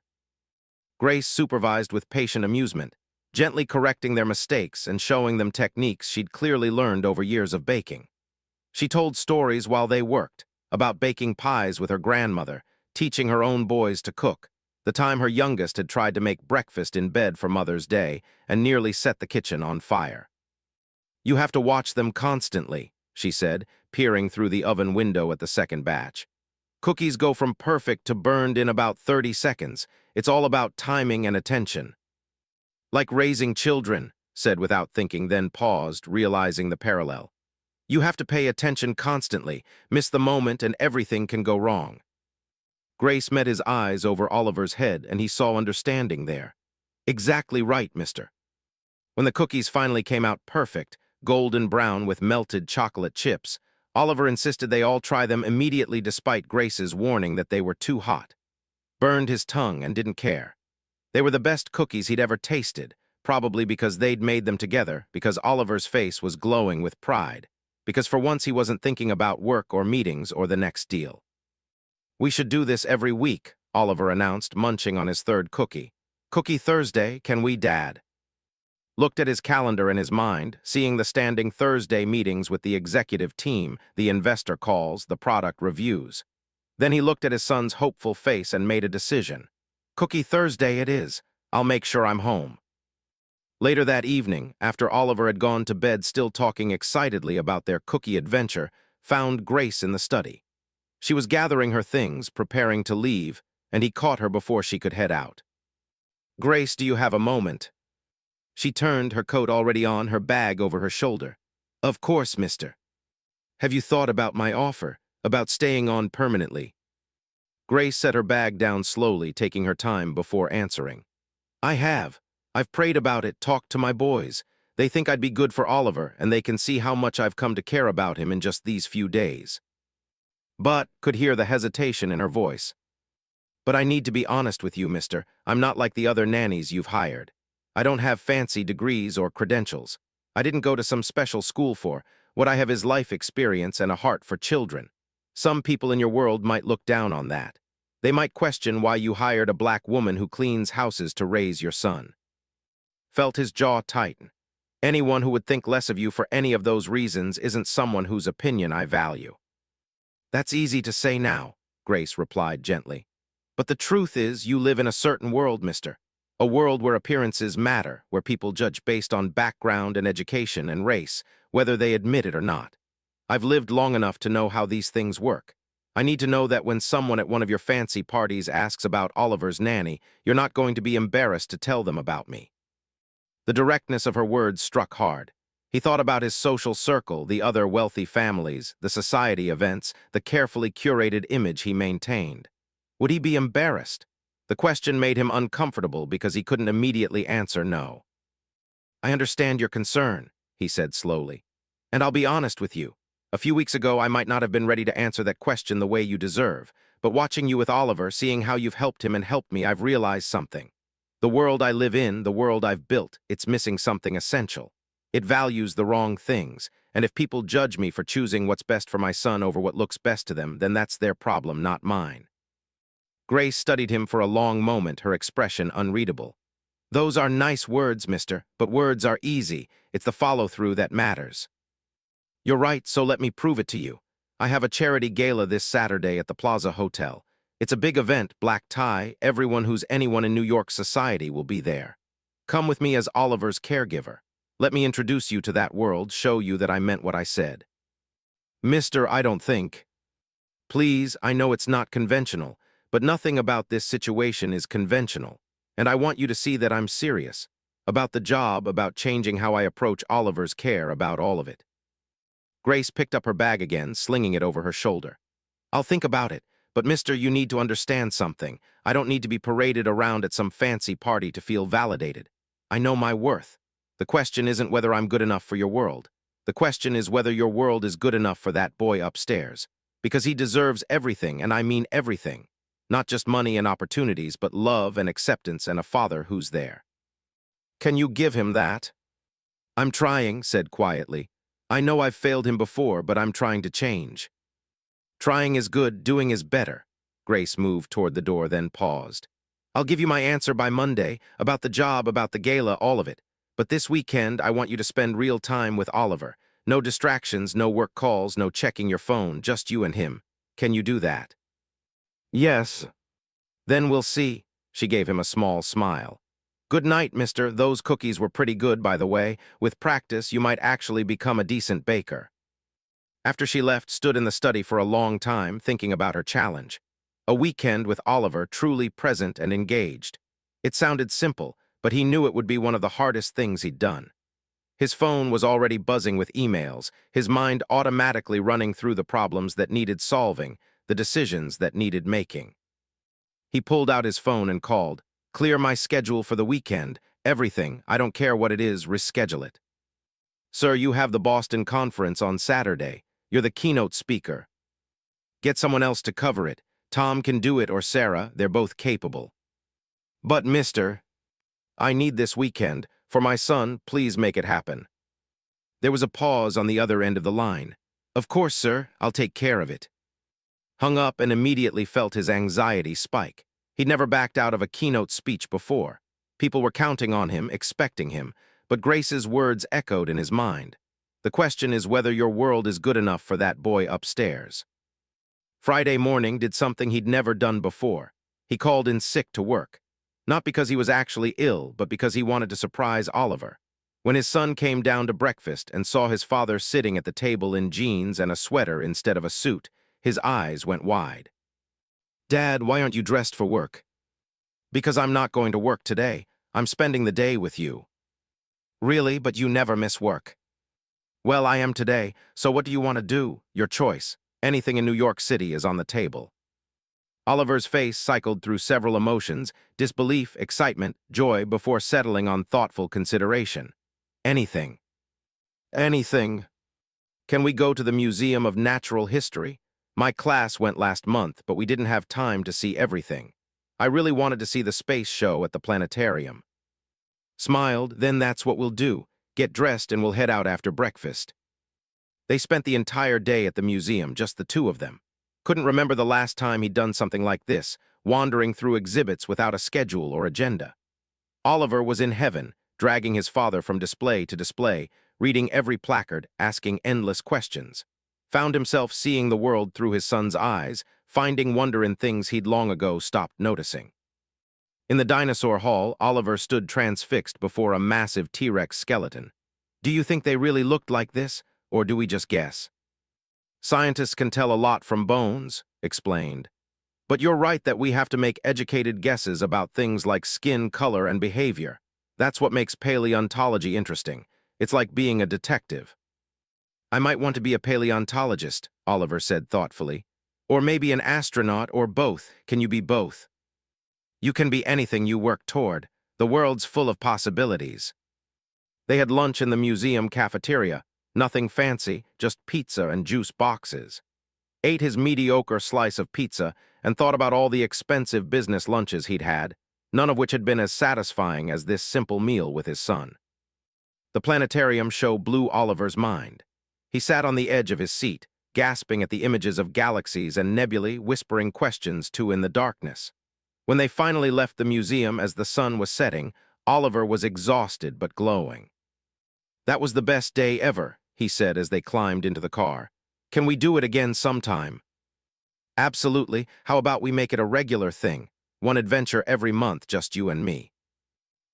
Grace supervised with patient amusement, gently correcting their mistakes and showing them techniques she'd clearly learned over years of baking. She told stories while they worked, about baking pies with her grandmother, teaching her own boys to cook, the time her youngest had tried to make breakfast in bed for Mother's Day and nearly set the kitchen on fire. "You have to watch them constantly," she said, peering through the oven window at the second batch. "Cookies go from perfect to burned in about 30 seconds. It's all about timing and attention." "Like raising children," said without thinking, then paused, realizing the parallel. "You have to pay attention constantly, miss the moment and everything can go wrong." Grace met his eyes over Oliver's head and he saw understanding there. "Exactly right, mister." When the cookies finally came out perfect, golden brown with melted chocolate chips, Oliver insisted they all try them immediately despite Grace's warning that they were too hot. Burned his tongue and didn't care. They were the best cookies he'd ever tasted, probably because they'd made them together, because Oliver's face was glowing with pride, because for once he wasn't thinking about work or meetings or the next deal. "We should do this every week," Oliver announced, munching on his third cookie. "Cookie Thursday, can we, Dad?" Looked at his calendar in his mind, seeing the standing Thursday meetings with the executive team, the investor calls, the product reviews. Then he looked at his son's hopeful face and made a decision. "Cookie Thursday it is. I'll make sure I'm home." Later that evening, after Oliver had gone to bed still talking excitedly about their cookie adventure, found Grace in the study. She was gathering her things, preparing to leave, and he caught her before she could head out. "Grace, do you have a moment?" She turned, her coat already on, her bag over her shoulder. "Of course, mister." "Have you thought about my offer, about staying on permanently?" Grace set her bag down slowly, taking her time before answering. "I have. I've prayed about it, talked to my boys. They think I'd be good for Oliver, and they can see how much I've come to care about him in just these few days." But could hear the hesitation in her voice. "But I need to be honest with you, mister. I'm not like the other nannies you've hired. I don't have fancy degrees or credentials. I didn't go to some special school for. What I have is life experience and a heart for children. Some people in your world might look down on that. They might question why you hired a black woman who cleans houses to raise your son." Felt his jaw tighten. Anyone who would think less of you for any of those reasons isn't someone whose opinion I value." "That's easy to say now," Grace replied gently. "But the truth is you live in a certain world, mister. A world where appearances matter, where people judge based on background and education and race, whether they admit it or not. I've lived long enough to know how these things work. I need to know that when someone at one of your fancy parties asks about Oliver's nanny, you're not going to be embarrassed to tell them about me." The directness of her words struck hard. He thought about his social circle, the other wealthy families, the society events, the carefully curated image he maintained. Would he be embarrassed? The question made him uncomfortable because he couldn't immediately answer no. "I understand your concern," he said slowly. "And I'll be honest with you. A few weeks ago, I might not have been ready to answer that question the way you deserve, but watching you with Oliver, seeing how you've helped him and helped me, I've realized something. The world I live in, the world I've built, it's missing something essential. It values the wrong things, and if people judge me for choosing what's best for my son over what looks best to them, then that's their problem, not mine." Grace studied him for a long moment, her expression unreadable. "Those are nice words, mister, but words are easy. It's the follow-through that matters." "You're right, so let me prove it to you. I have a charity gala this Saturday at the Plaza Hotel. It's a big event, black tie, everyone who's anyone in New York society will be there. Come with me as Oliver's caregiver. Let me introduce you to that world, show you that I meant what I said." "Mister, I don't think." "Please, I know it's not conventional, but nothing about this situation is conventional. And I want you to see that I'm serious. About the job, about changing how I approach Oliver's care, about all of it." Grace picked up her bag again, slinging it over her shoulder. "I'll think about it, but mister, you need to understand something. I don't need to be paraded around at some fancy party to feel validated. I know my worth. The question isn't whether I'm good enough for your world. The question is whether your world is good enough for that boy upstairs. Because he deserves everything, and I mean everything. Not just money and opportunities, but love and acceptance and a father who's there. Can you give him that?" "I'm trying," said quietly. "I know I've failed him before, but I'm trying to change." "Trying is good, doing is better." Grace moved toward the door, then paused. "I'll give you my answer by Monday, about the job, about the gala, all of it. But this weekend, I want you to spend real time with Oliver. No distractions, no work calls, no checking your phone, just you and him. Can you do that?" "Yes." "Then we'll see." She gave him a small smile. "Good night, mister. Those cookies were pretty good, by the way. With practice, you might actually become a decent baker." After she left, stood in the study for a long time, thinking about her challenge. A weekend with Oliver, truly present and engaged. It sounded simple, but he knew it would be one of the hardest things he'd done. His phone was already buzzing with emails, his mind automatically running through the problems that needed solving, the decisions that needed making. He pulled out his phone and called, "Clear my schedule for the weekend. Everything, I don't care what it is, reschedule it." "Sir, you have the Boston conference on Saturday. You're the keynote speaker. Get someone else to cover it. Tom can do it or Sarah, they're both capable." "But mister, I need this weekend. For my son, please make it happen." There was a pause on the other end of the line. "Of course, sir, I'll take care of it." Hung up and immediately felt his anxiety spike. He'd never backed out of a keynote speech before. People were counting on him, expecting him, but Grace's words echoed in his mind. The question is whether your world is good enough for that boy upstairs. Friday morning did something he'd never done before. He called in sick to work. Not because he was actually ill, but because he wanted to surprise Oliver. When his son came down to breakfast and saw his father sitting at the table in jeans and a sweater instead of a suit, his eyes went wide. "Dad, why aren't you dressed for work?" "Because I'm not going to work today. I'm spending the day with you." "Really? But you never miss work." "Well, I am today, so what do you want to do? Your choice. Anything in New York City is on the table." Oliver's face cycled through several emotions, disbelief, excitement, joy, before settling on thoughtful consideration. "Anything." "Anything. Can we go to the Museum of Natural History? My class went last month, but we didn't have time to see everything. I really wanted to see the space show at the planetarium." Smiled, "Then that's what we'll do. Get dressed and we'll head out after breakfast." They spent the entire day at the museum, just the two of them. Couldn't remember the last time he'd done something like this, wandering through exhibits without a schedule or agenda. Oliver was in heaven, dragging his father from display to display, reading every placard, asking endless questions. Found himself seeing the world through his son's eyes, finding wonder in things he'd long ago stopped noticing. In the dinosaur hall, Oliver stood transfixed before a massive T-Rex skeleton. Do you think they really looked like this, or do we just guess? Scientists can tell a lot from bones, explained. But you're right that we have to make educated guesses about things like skin color and behavior. That's what makes paleontology interesting. It's like being a detective. I might want to be a paleontologist, Oliver said thoughtfully. Or maybe an astronaut, or both. Can you be both? You can be anything you work toward. The world's full of possibilities. They had lunch in the museum cafeteria. Nothing fancy, just pizza and juice boxes. Ate his mediocre slice of pizza and thought about all the expensive business lunches he'd had, none of which had been as satisfying as this simple meal with his son. The planetarium show blew Oliver's mind. He sat on the edge of his seat, gasping at the images of galaxies and nebulae, whispering questions to in the darkness. When they finally left the museum as the sun was setting, Oliver was exhausted but glowing. That was the best day ever, he said as they climbed into the car. Can we do it again sometime? Absolutely. How about we make it a regular thing? One adventure every month, just you and me.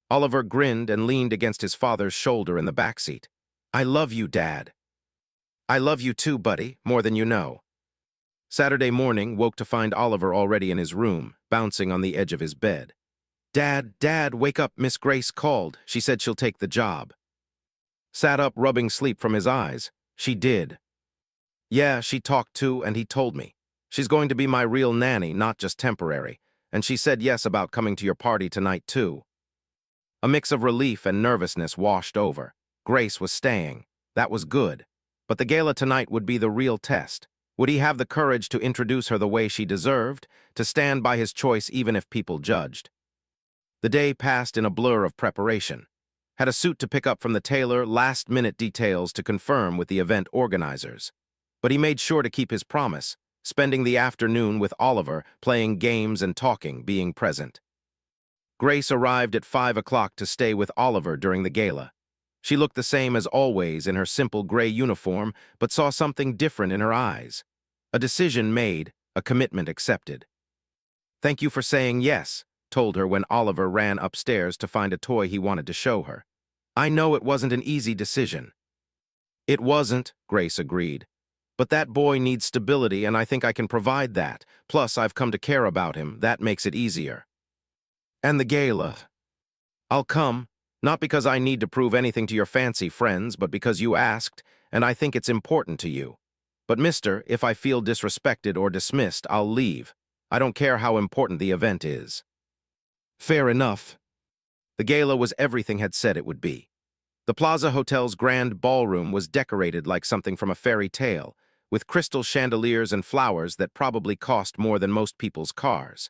Oliver grinned and leaned against his father's shoulder in the backseat. I love you, Dad. I love you too, buddy, more than you know. Saturday morning woke to find Oliver already in his room, bouncing on the edge of his bed. Dad, wake up, Miss Grace called. She said she'll take the job. Sat up, rubbing sleep from his eyes. She did. Yeah, she talked too, and he told me. She's going to be my real nanny, not just temporary. And she said yes about coming to your party tonight too. A mix of relief and nervousness washed over. Grace was staying. That was good. But the gala tonight would be the real test. Would he have the courage to introduce her the way she deserved, to stand by his choice even if people judged? The day passed in a blur of preparation. Had a suit to pick up from the tailor, last-minute details to confirm with the event organizers. But he made sure to keep his promise, spending the afternoon with Oliver, playing games and talking, being present. Grace arrived at 5 o'clock to stay with Oliver during the gala. She looked the same as always in her simple gray uniform, but saw something different in her eyes. A decision made, a commitment accepted. Thank you for saying yes, told her when Oliver ran upstairs to find a toy he wanted to show her. I know it wasn't an easy decision. It wasn't, Grace agreed. But that boy needs stability, and I think I can provide that. Plus, I've come to care about him. That makes it easier. And the gala. I'll come, not because I need to prove anything to your fancy friends, but because you asked, and I think it's important to you. But mister, if I feel disrespected or dismissed, I'll leave. I don't care how important the event is. Fair enough. The gala was everything had said it would be. The Plaza Hotel's grand ballroom was decorated like something from a fairy tale, with crystal chandeliers and flowers that probably cost more than most people's cars.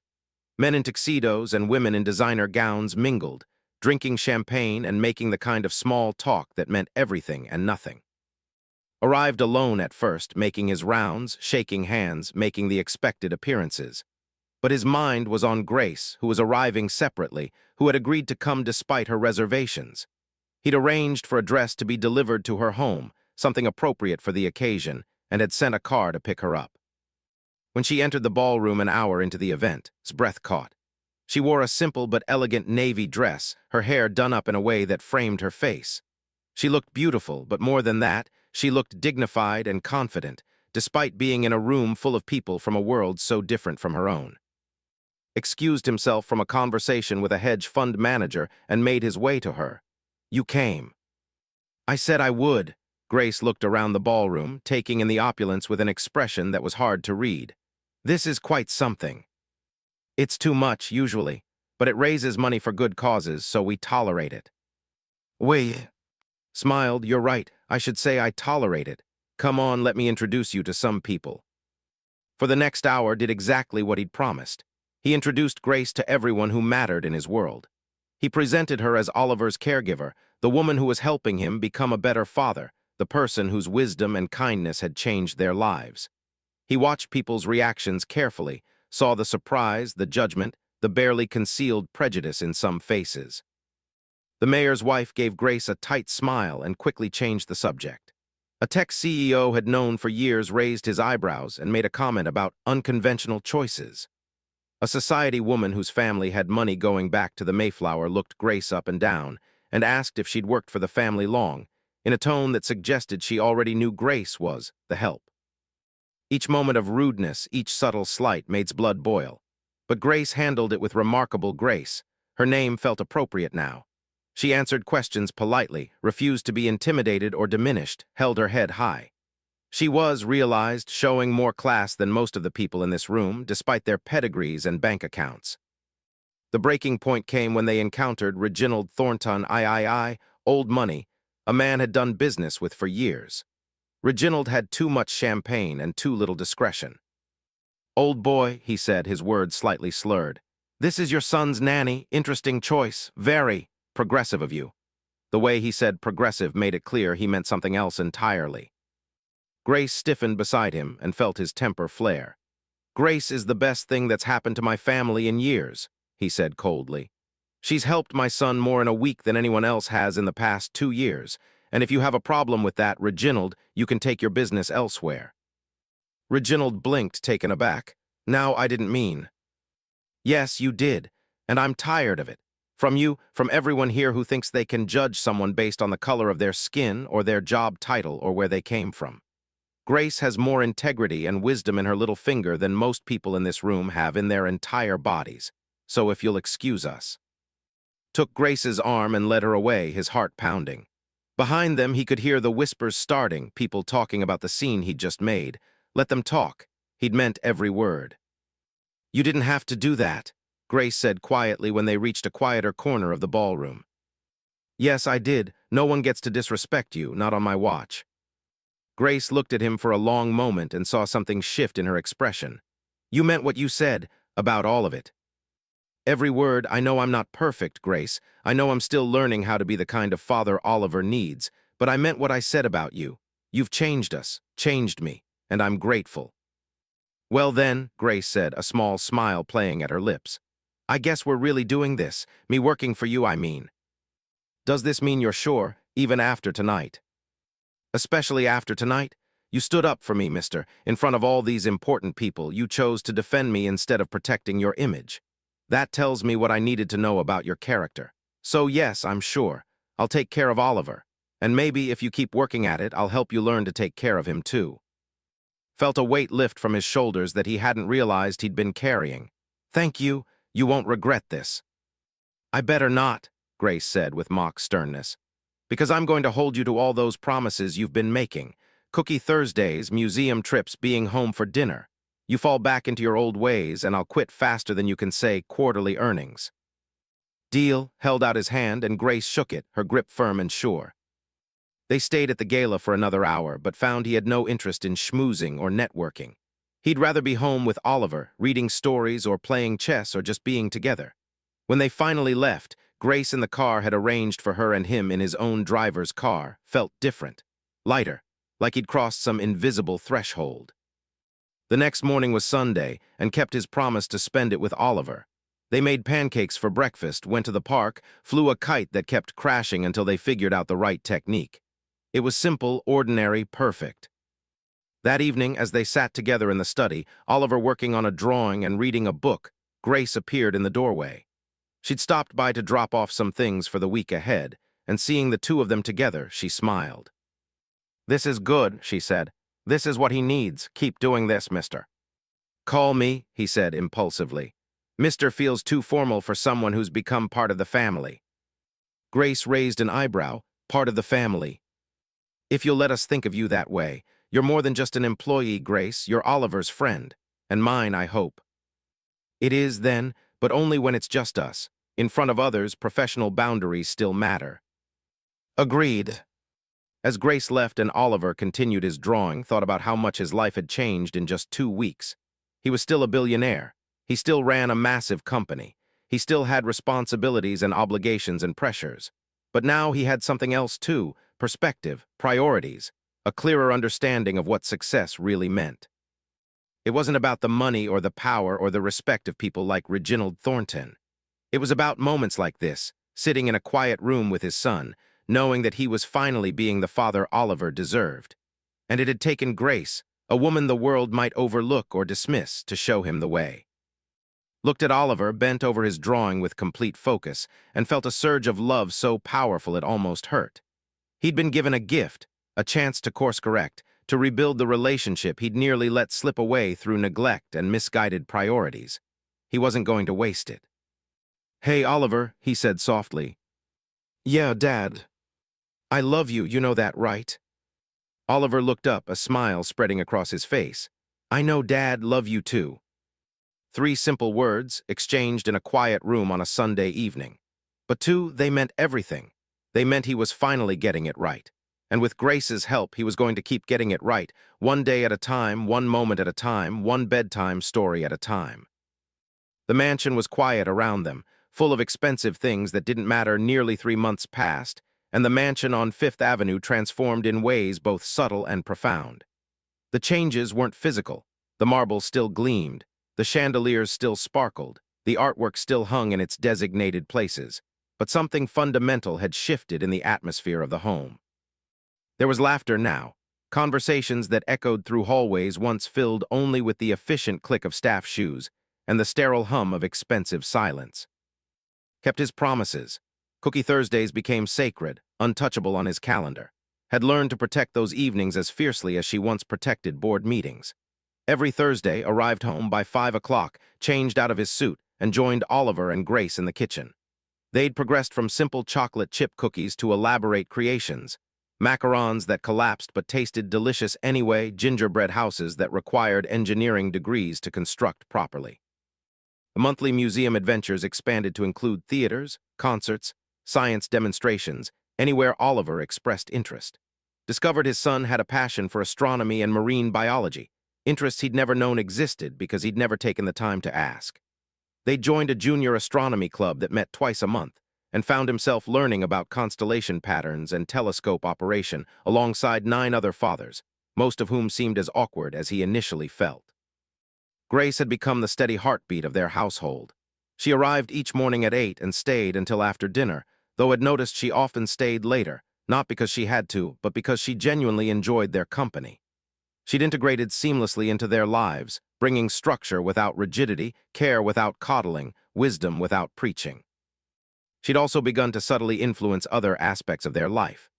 Men in tuxedos and women in designer gowns mingled, drinking champagne and making the kind of small talk that meant everything and nothing. Arrived alone at first, making his rounds, shaking hands, making the expected appearances. But his mind was on Grace, who was arriving separately, who had agreed to come despite her reservations. He'd arranged for a dress to be delivered to her home, something appropriate for the occasion, and had sent a car to pick her up. When she entered the ballroom an hour into the event, his breath caught. She wore a simple but elegant navy dress, her hair done up in a way that framed her face. She looked beautiful, but more than that, she looked dignified and confident, despite being in a room full of people from a world so different from her own. Excused himself from a conversation with a hedge fund manager and made his way to her. You came. I said I would. Grace looked around the ballroom, taking in the opulence with an expression that was hard to read. This is quite something. It's too much, usually, but it raises money for good causes, so we tolerate it. We smiled. You're right. I should say I tolerate it. Come on, let me introduce you to some people. For the next hour did exactly what he'd promised. He introduced Grace to everyone who mattered in his world. He presented her as Oliver's caregiver, the woman who was helping him become a better father, the person whose wisdom and kindness had changed their lives. He watched people's reactions carefully, saw the surprise, the judgment, the barely concealed prejudice in some faces. The mayor's wife gave Grace a tight smile and quickly changed the subject. A tech CEO had known for years raised his eyebrows and made a comment about unconventional choices. A society woman whose family had money going back to the Mayflower looked Grace up and down and asked if she'd worked for the family long, in a tone that suggested she already knew Grace was the help. Each moment of rudeness, each subtle slight made blood boil. But Grace handled it with remarkable grace. Her name felt appropriate now. She answered questions politely, refused to be intimidated or diminished, held her head high. She was, realized, showing more class than most of the people in this room, despite their pedigrees and bank accounts. The breaking point came when they encountered Reginald Thornton III, old money, a man had done business with for years. Reginald had too much champagne and too little discretion. "Old boy," he said, his words slightly slurred. "This is your son's nanny. Interesting choice. Very progressive of you." The way he said progressive made it clear he meant something else entirely. Grace stiffened beside him and felt his temper flare. "Grace is the best thing that's happened to my family in years," he said coldly. "She's helped my son more in a week than anyone else has in the past 2 years, and if you have a problem with that, Reginald, you can take your business elsewhere." Reginald blinked, taken aback. "Now, I didn't mean." "Yes, you did, and I'm tired of it. From you, from everyone here who thinks they can judge someone based on the color of their skin or their job title or where they came from. Grace has more integrity and wisdom in her little finger than most people in this room have in their entire bodies. So if you'll excuse us." Took Grace's arm and led her away, his heart pounding. Behind them, he could hear the whispers starting, people talking about the scene he'd just made. Let them talk. He'd meant every word. "You didn't have to do that," Grace said quietly when they reached a quieter corner of the ballroom. "Yes, I did. No one gets to disrespect you, not on my watch." Grace looked at him for a long moment and saw something shift in her expression. "You meant what you said, about all of it." "Every word. I know I'm not perfect, Grace. I know I'm still learning how to be the kind of father Oliver needs, but I meant what I said about you. You've changed us, changed me, and I'm grateful." "Well then," Grace said, a small smile playing at her lips, "I guess we're really doing this, me working for you, I mean." "Does this mean you're sure, even after tonight?" "Especially after tonight? You stood up for me, mister. In front of all these important people, you chose to defend me instead of protecting your image. That tells me what I needed to know about your character. So yes, I'm sure. I'll take care of Oliver. And maybe if you keep working at it, I'll help you learn to take care of him too." Felt a weight lift from his shoulders that he hadn't realized he'd been carrying. "Thank you. You won't regret this." "I better not," Grace said with mock sternness. "Because I'm going to hold you to all those promises you've been making. Cookie Thursdays, museum trips, being home for dinner. You fall back into your old ways, and I'll quit faster than you can say quarterly earnings." "Deal," held out his hand, and Grace shook it, her grip firm and sure. They stayed at the gala for another hour, but found he had no interest in schmoozing or networking. He'd rather be home with Oliver, reading stories or playing chess or just being together. When they finally left, Grace in the car had arranged for her and him in his own driver's car, felt different. Lighter, like he'd crossed some invisible threshold. The next morning was Sunday, and kept his promise to spend it with Oliver. They made pancakes for breakfast, went to the park, flew a kite that kept crashing until they figured out the right technique. It was simple, ordinary, perfect. That evening, as they sat together in the study, Oliver working on a drawing and reading a book, Grace appeared in the doorway. She'd stopped by to drop off some things for the week ahead, and seeing the two of them together, she smiled. "This is good," she said. "This is what he needs. Keep doing this, mister." "Call me," he said impulsively. "Mister feels too formal for someone who's become part of the family." Grace raised an eyebrow. "Part of the family." "If you'll let us think of you that way, you're more than just an employee, Grace. You're Oliver's friend. And mine, I hope." "It is, then, but only when it's just us. In front of others, professional boundaries still matter." "Agreed." As Grace left and Oliver continued his drawing, thought about how much his life had changed in just 2 weeks. He was still a billionaire. He still ran a massive company. He still had responsibilities and obligations and pressures. But now he had something else too, perspective, priorities, a clearer understanding of what success really meant. It wasn't about the money or the power or the respect of people like Reginald Thornton. It was about moments like this, sitting in a quiet room with his son, knowing that he was finally being the father Oliver deserved. And it had taken Grace, a woman the world might overlook or dismiss, to show him the way. Looked at Oliver, bent over his drawing with complete focus, and felt a surge of love so powerful it almost hurt. He'd been given a gift, a chance to course-correct, to rebuild the relationship he'd nearly let slip away through neglect and misguided priorities. He wasn't going to waste it. "Hey, Oliver," he said softly. "Yeah, Dad. I love you, you know that, right?" Oliver looked up, a smile spreading across his face. "I know, Dad, love you too." 3 simple words, exchanged in a quiet room on a Sunday evening. But they meant everything. They meant he was finally getting it right. And with Grace's help, he was going to keep getting it right, one day at a time, one moment at a time, one bedtime story at a time. The mansion was quiet around them, full of expensive things that didn't matter. Nearly 3 months passed, and the mansion on Fifth Avenue transformed in ways both subtle and profound. The changes weren't physical. The marble still gleamed, the chandeliers still sparkled, the artwork still hung in its designated places, but something fundamental had shifted in the atmosphere of the home. There was laughter now, conversations that echoed through hallways once filled only with the efficient click of staff shoes and the sterile hum of expensive silence. Kept his promises. Cookie Thursdays became sacred, untouchable on his calendar. Had learned to protect those evenings as fiercely as she once protected board meetings. Every Thursday, arrived home by 5 o'clock, changed out of his suit, and joined Oliver and Grace in the kitchen. They'd progressed from simple chocolate chip cookies to elaborate creations. Macarons that collapsed but tasted delicious anyway, gingerbread houses that required engineering degrees to construct properly. The monthly museum adventures expanded to include theaters, concerts, science demonstrations, anywhere Oliver expressed interest. Discovered his son had a passion for astronomy and marine biology, interests he'd never known existed because he'd never taken the time to ask. They joined a junior astronomy club that met twice a month, and found himself learning about constellation patterns and telescope operation alongside 9 other fathers, most of whom seemed as awkward as he initially felt. Grace had become the steady heartbeat of their household. She arrived each morning at 8 and stayed until after dinner, though had noticed she often stayed later, not because she had to, but because she genuinely enjoyed their company. She'd integrated seamlessly into their lives, bringing structure without rigidity, care without coddling, wisdom without preaching. She'd also begun to subtly influence other aspects of their life.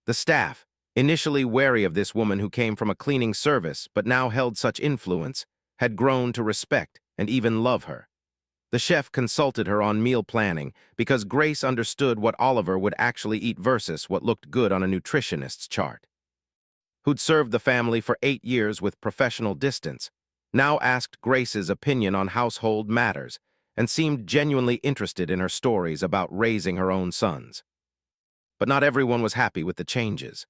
The staff, initially wary of this woman who came from a cleaning service but now held such influence, had grown to respect and even love her. The chef consulted her on meal planning because Grace understood what Oliver would actually eat versus what looked good on a nutritionist's chart. Who'd served the family for 8 years with professional distance, now asked Grace's opinion on household matters and seemed genuinely interested in her stories about raising her own sons. But not everyone was happy with the changes.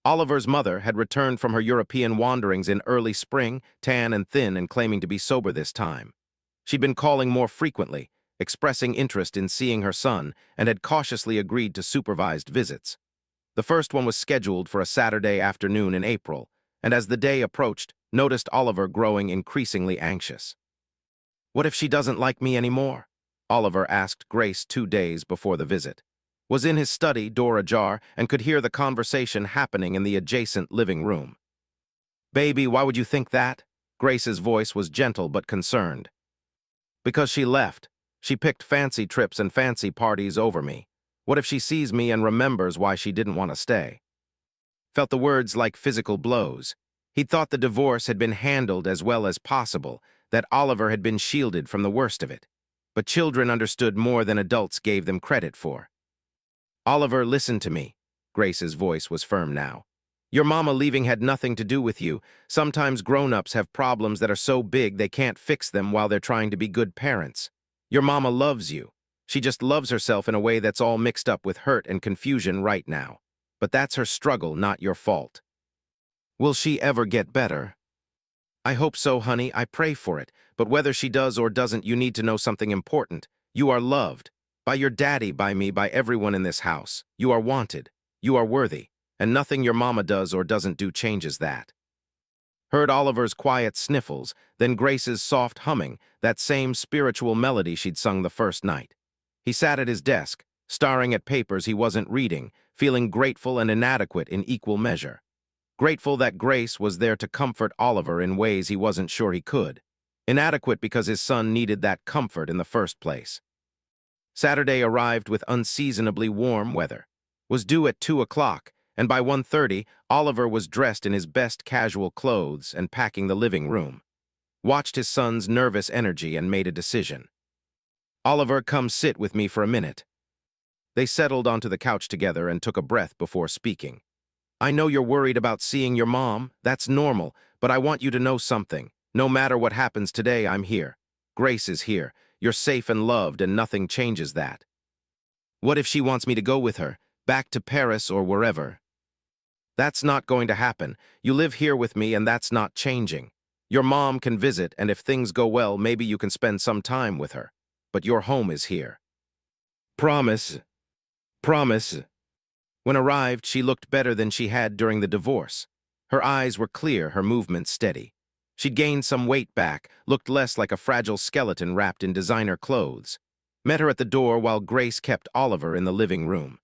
Oliver's mother had returned from her European wanderings in early spring, tan and thin and claiming to be sober this time. She'd been calling more frequently, expressing interest in seeing her son, and had cautiously agreed to supervised visits. The first one was scheduled for a Saturday afternoon in April, and as the day approached, noticed Oliver growing increasingly anxious. "What if she doesn't like me anymore?" Oliver asked Grace 2 days before the visit. Was in his study, door ajar, and could hear the conversation happening in the adjacent living room. "Baby, why would you think that?" Grace's voice was gentle but concerned. "Because she left. She picked fancy trips and fancy parties over me. What if she sees me and remembers why she didn't want to stay?" Felt the words like physical blows. He'd thought the divorce had been handled as well as possible, that Oliver had been shielded from the worst of it. But children understood more than adults gave them credit for. "Oliver, listen to me." Grace's voice was firm now. "Your mama leaving had nothing to do with you. Sometimes grown-ups have problems that are so big they can't fix them while they're trying to be good parents. Your mama loves you. She just loves herself in a way that's all mixed up with hurt and confusion right now. But that's her struggle, not your fault. Will she ever get better?" "I hope so, honey. I pray for it. But whether she does or doesn't, you need to know something important. You are loved. By your daddy, by me, by everyone in this house. You are wanted. You are worthy. And nothing your mama does or doesn't do changes that." Heard Oliver's quiet sniffles, then Grace's soft humming, that same spiritual melody she'd sung the first night. He sat at his desk, staring at papers he wasn't reading, feeling grateful and inadequate in equal measure. Grateful that Grace was there to comfort Oliver in ways he wasn't sure he could. Inadequate because his son needed that comfort in the first place. Saturday arrived with unseasonably warm weather. Was due at 2 o'clock, and by 1:30, Oliver was dressed in his best casual clothes and packing the living room. Watched his son's nervous energy and made a decision. "Oliver, come sit with me for a minute." They settled onto the couch together and took a breath before speaking. "I know you're worried about seeing your mom. That's normal, but I want you to know something. No matter what happens today, I'm here. Grace is here. You're safe and loved, and nothing changes that." "What if she wants me to go with her, back to Paris or wherever?" "That's not going to happen. You live here with me, and that's not changing. Your mom can visit, and if things go well, maybe you can spend some time with her. But your home is here." "Promise. Promise." When arrived, she looked better than she had during the divorce. Her eyes were clear, her movements steady. She'd gained some weight back, looked less like a fragile skeleton wrapped in designer clothes. Met her at the door while Grace kept Oliver in the living room.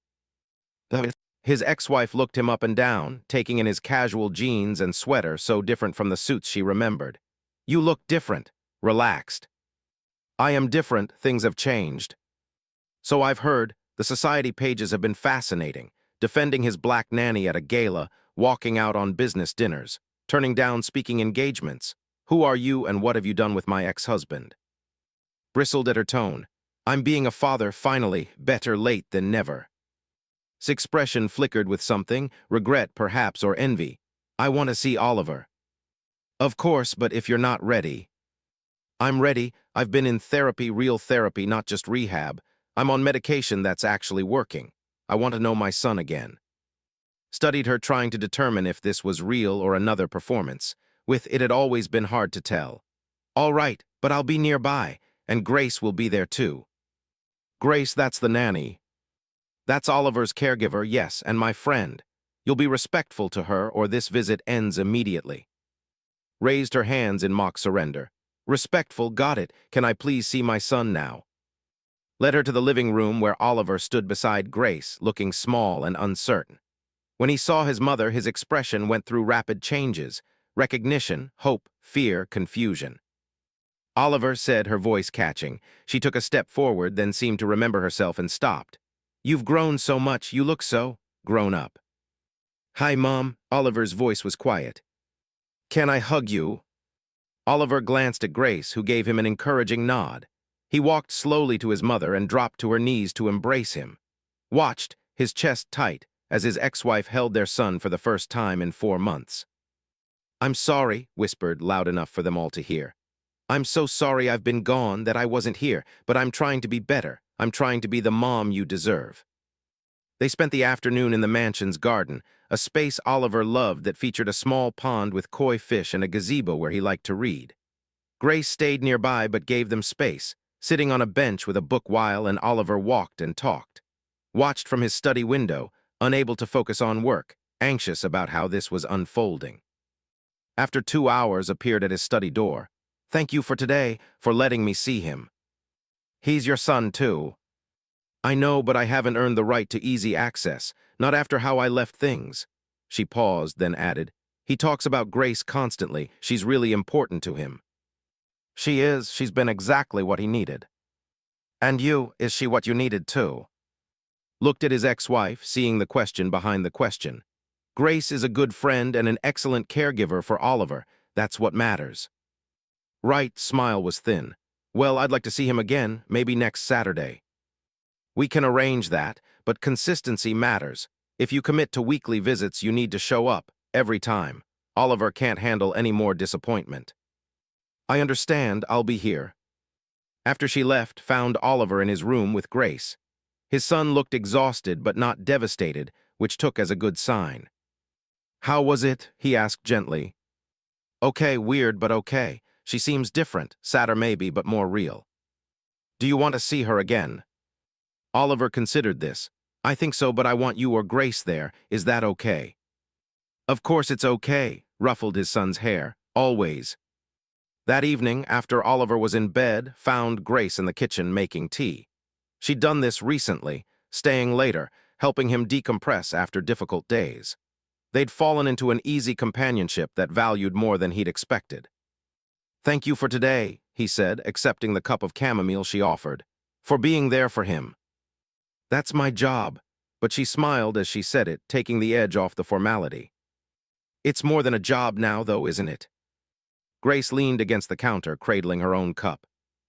His ex-wife looked him up and down, taking in his casual jeans and sweater so different from the suits she remembered. "You look different, relaxed." "I am different, things have changed." "So I've heard. The society pages have been fascinating. Defending his black nanny at a gala, walking out on business dinners, turning down speaking engagements. Who are you and what have you done with my ex-husband?" Bristled at her tone. "I'm being a father, finally, better late than never." His expression flickered with something, regret perhaps or envy. "I want to see Oliver." "Of course, but if you're not ready." "I'm ready. I've been in therapy, real therapy, not just rehab. I'm on medication that's actually working. I want to know my son again." Studied her, trying to determine if this was real or another performance. With it had always been hard to tell. "All right, but I'll be nearby, and Grace will be there too." "Grace, that's the nanny." "That's Oliver's caregiver, yes, and my friend. You'll be respectful to her or this visit ends immediately." Raised her hands in mock surrender. "Respectful, got it. Can I please see my son now?" Led her to the living room where Oliver stood beside Grace, looking small and uncertain. When he saw his mother, his expression went through rapid changes. Recognition, hope, fear, confusion. "Oliver," said, her voice catching. She took a step forward, then seemed to remember herself and stopped. "You've grown so much, you look so grown up." "Hi, Mom." Oliver's voice was quiet. "Can I hug you?" Oliver glanced at Grace, who gave him an encouraging nod. He walked slowly to his mother and dropped to her knees to embrace him. Watched, his chest tight, as his ex-wife held their son for the first time in 4 months. "I'm sorry," whispered loud enough for them all to hear. "I'm so sorry I've been gone, that I wasn't here, but I'm trying to be better. I'm trying to be the mom you deserve." They spent the afternoon in the mansion's garden, a space Oliver loved that featured a small pond with koi fish and a gazebo where he liked to read. Grace stayed nearby but gave them space, sitting on a bench with a book while Oliver walked and talked. Watched from his study window, unable to focus on work, anxious about how this was unfolding. After 2 hours, appeared at his study door. "Thank you for today, for letting me see him." "He's your son, too." "I know, but I haven't earned the right to easy access, not after how I left things." She paused, then added, "He talks about Grace constantly. She's really important to him." "She is. She's been exactly what he needed." "And you, is she what you needed too?" Looked at his ex-wife, seeing the question behind the question. "Grace is a good friend and an excellent caregiver for Oliver. That's what matters." Right, smile was thin. "Well, I'd like to see him again, maybe next Saturday." "We can arrange that, but consistency matters. If you commit to weekly visits, you need to show up, every time. Oliver can't handle any more disappointment." "I understand, I'll be here." After she left, found Oliver in his room with Grace. His son looked exhausted but not devastated, which took as a good sign. "How was it?" he asked gently. "Okay, weird, but okay. She seems different, sadder maybe, but more real." "Do you want to see her again?" Oliver considered this. "I think so, but I want you or Grace there. Is that okay?" "Of course it's okay," ruffled his son's hair. "Always." That evening, after Oliver was in bed, found Grace in the kitchen making tea. She'd done this recently, staying later, helping him decompress after difficult days. They'd fallen into an easy companionship that valued more than he'd expected. "Thank you for today," he said, accepting the cup of chamomile she offered. "For being there for him." "That's my job," but she smiled as she said it, taking the edge off the formality. "It's more than a job now, though, isn't it?" Grace leaned against the counter, cradling her own cup.